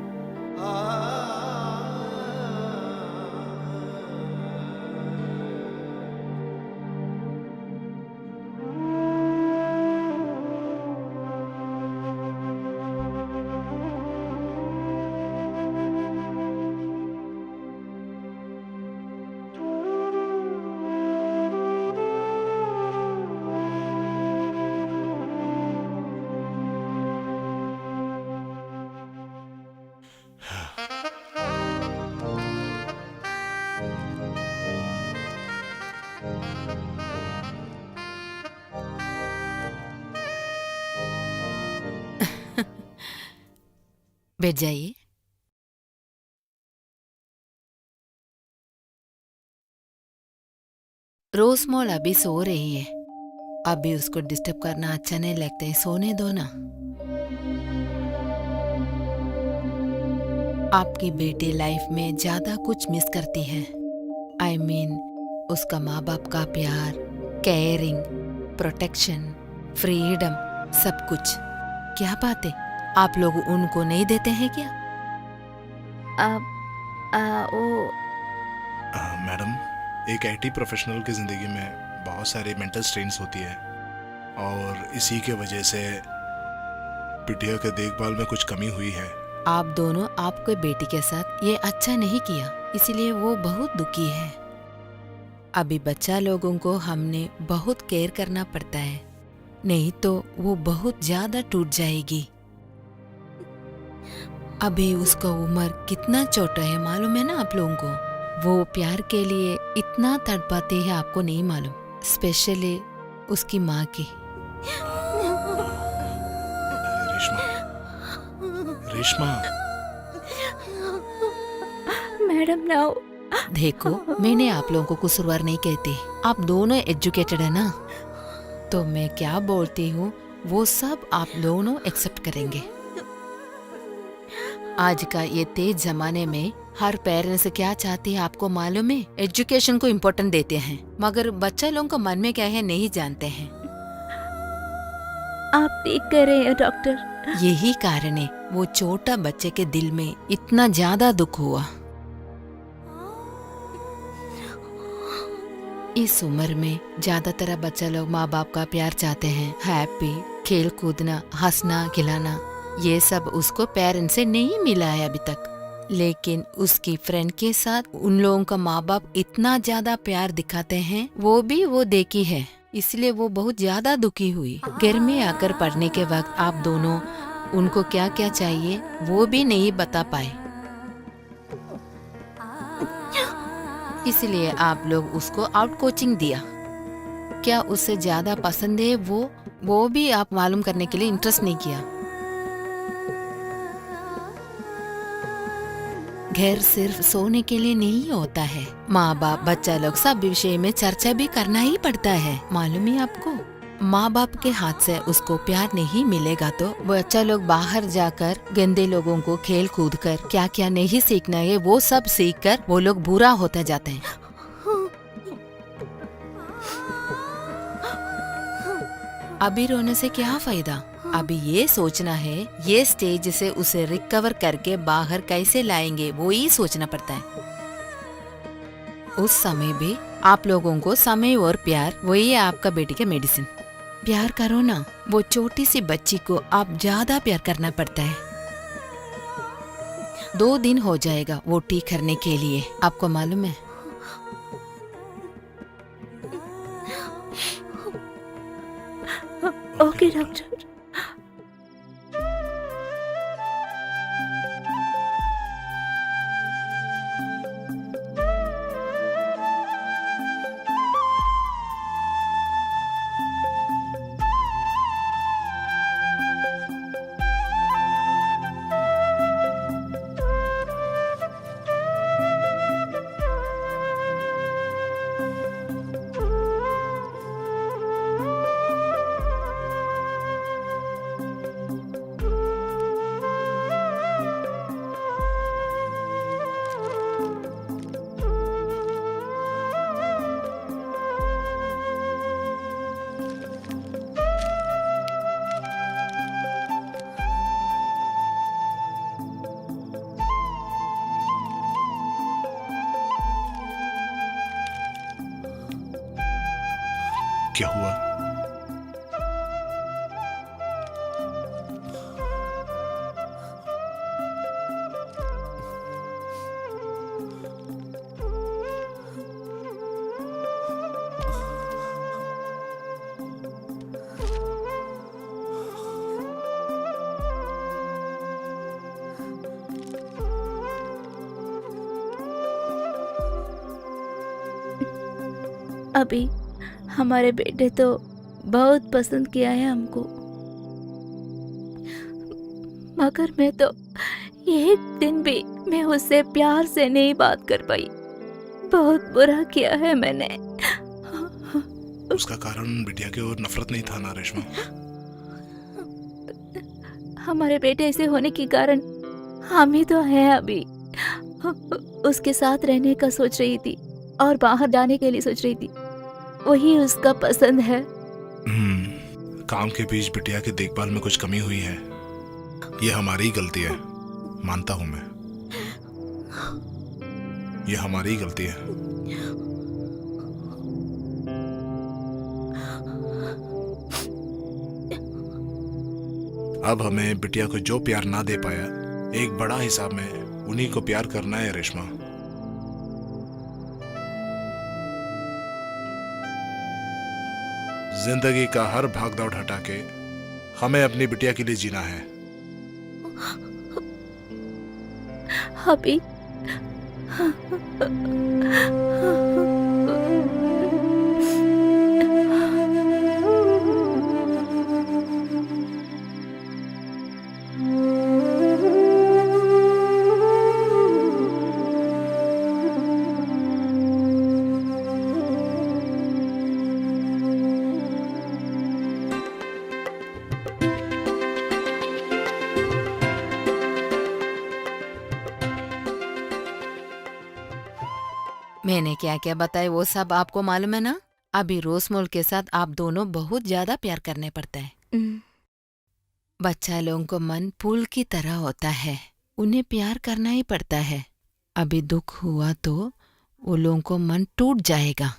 बैठ जाइए। रोजमोल अभी सो रही है। अभी उसको डिस्टर्ब करना अच्छा नहीं लगता है, सोने दो ना। आपकी बेटी लाइफ में ज्यादा कुछ मिस करती है। I mean, उसका माँ बाप का प्यार, केयरिंग, प्रोटेक्शन, फ्रीडम, सब कुछ। क्या बात है, आप लोग उनको नहीं देते हैं क्या? मैडम, एक आईटी प्रोफेशनल की जिंदगी में बहुत सारी मेंटल स्ट्रेन्स होती है और इसी के वजह से बिटिया के देखभाल में कुछ कमी हुई है। आप दोनों आपके बेटी के साथ ये अच्छा नहीं किया, इसलिए वो बहुत दुखी है। अभी बच्चा लोगों को हमने बहुत केयर करना पड़ता है, नहीं तो वो बहुत ज्यादा टूट जाएगी। अभी उसका उम्र कितना छोटा है मालूम है ना आप लोगों को? वो प्यार के लिए इतना तड़पाती है, आपको नहीं मालूम, स्पेशली उसकी माँ की। Reshma, madam now. देखो, मैंने आप लोगों को कुछ नहीं कहती, आप दोनों एजुकेटेड है ना, तो मैं क्या बोलती हूँ वो सब आप दोनों एक्सेप्ट करेंगे। आज का ये तेज जमाने में हर पेरेंट्स क्या चाहते हैं आपको मालूम है? एजुकेशन को इम्पोर्टेंट देते हैं, मगर बच्चा लोगों का मन में क्या है नहीं जानते हैं। आप ठीक कह रहे हैं डॉक्टर। यही कारण है वो छोटा बच्चे के दिल में इतना ज्यादा दुख हुआ। इस उम्र में ज्यादातर बच्चा लोग माँ बाप का प्यार चाहते हैं, हैप्पी, खेल कूदना, हंसना खिलाना, ये सब उसको पेरेंट्स से नहीं मिला है अभी तक। लेकिन उसकी फ्रेंड के साथ उन लोगों का माँ बाप इतना ज्यादा प्यार दिखाते हैं, वो भी वो देखी है, इसलिए वो बहुत ज्यादा दुखी हुई। घर में आकर पढ़ने के वक्त आप दोनों उनको क्या क्या चाहिए वो भी नहीं बता पाए, इसलिए आप लोग उसको आउट कोचिंग दिया। क्या उससे ज्यादा पसंद है वो भी आप मालूम करने के लिए इंटरेस्ट नहीं किया। घर सिर्फ सोने के लिए नहीं होता है, माँ बाप बच्चा लोग सब विषय में चर्चा भी करना ही पड़ता है, मालूम है आपको? माँ बाप के हाथ से उसको प्यार नहीं मिलेगा तो बच्चा लोग बाहर जाकर गंदे लोगों को खेल कूद कर क्या क्या नहीं सीखना है वो सब सीख कर वो लोग बुरा होते जाते हैं। अभी रोने से क्या फायदा? अभी ये सोचना है ये स्टेज से उसे रिकवर करके बाहर कैसे लाएंगे, वो ही सोचना पड़ता है। उस समय भी आप लोगों को समय और प्यार वही है आपका बेटी के मेडिसिन। प्यार करो ना, वो छोटी सी बच्ची को आप ज्यादा प्यार करना पड़ता है। 2 दिन हो जाएगा वो ठीक करने के लिए, आपको मालूम है? Okay doctor. क्या हुआ? अभी हमारे बेटे तो बहुत पसंद किया है हमको, मगर मैं तो एक दिन भी मैं उससे प्यार से नहीं बात कर पाई। बहुत बुरा किया है मैंने। उसका कारण बिटिया की ओर नफरत नहीं था ना रेशमा? हमारे बेटे ऐसे होने के कारण हम ही तो हैं अभी। उसके साथ रहने का सोच रही थी और बाहर जाने के लिए सोच रही थी, वही उसका पसंद है। काम के बीच बिटिया की देखभाल में कुछ कमी हुई है, ये हमारी गलती है, मानता हूं मैं, ये हमारी गलती है। अब हमें बिटिया को जो प्यार ना दे पाया, एक बड़ा हिसाब में उन्हीं को प्यार करना है रेशमा। जिंदगी का हर भागदौड़ हटा के हमें अपनी बिटिया के लिए जीना है। अभी मैंने क्या क्या बताया वो सब आपको मालूम है ना। अभी रोसमोल के साथ आप दोनों बहुत ज्यादा प्यार करने पड़ता है। बच्चा लोगों को मन फूल की तरह होता है, उन्हें प्यार करना ही पड़ता है। अभी दुख हुआ तो वो लोगों को मन टूट जाएगा।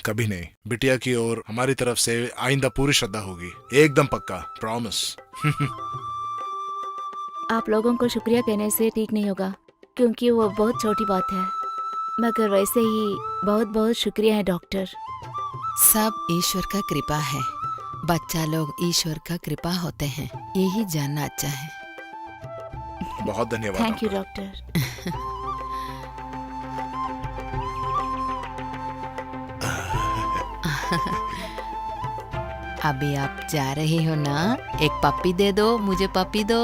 कभी नहीं, बिटिया की ओर हमारी तरफ से आइंदा पूरी श्रद्धा होगी, एकदम पक्का, प्रॉमिस। आप लोगों को शुक्रिया कहने से ठीक नहीं होगा, क्योंकि वो बहुत छोटी बात है, मगर वैसे ही बहुत बहुत शुक्रिया है डॉक्टर। सब ईश्वर का कृपा है, बच्चा लोग ईश्वर का कृपा होते हैं, यही जानना अच्छा है। बहुत धन्यवाद। Thank you doctor. अभी आप जा रही हो ना, एक पप्पी दे दो, मुझे पप्पी दो।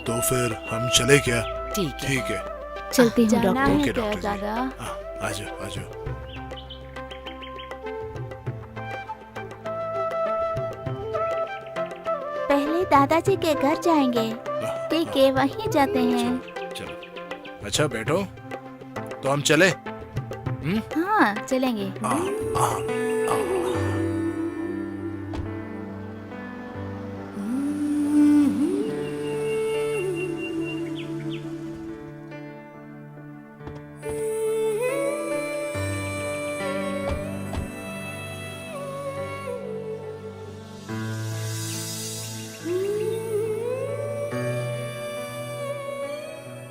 तो फिर हम चले क्या? ठीक है, ठीक है, चलती हूँ ओके, डॉक्टर। डॉक्टर जी। दादा आ जाओ, आ जाओ। पहले दादाजी के घर जाएंगे। ठीक है, वहीं जाते हैं। चलो, अच्छा बैठो, तो हम चले। हाँ चलेंगे।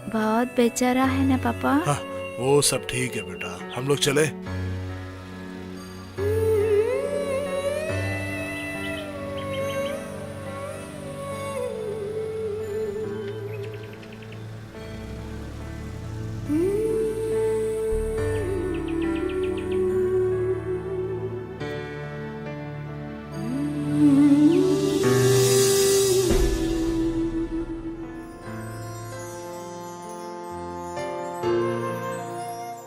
बहुत बेचारा है ना पापा। हाँ, वो सब ठीक है बेटा, हम लोग चले।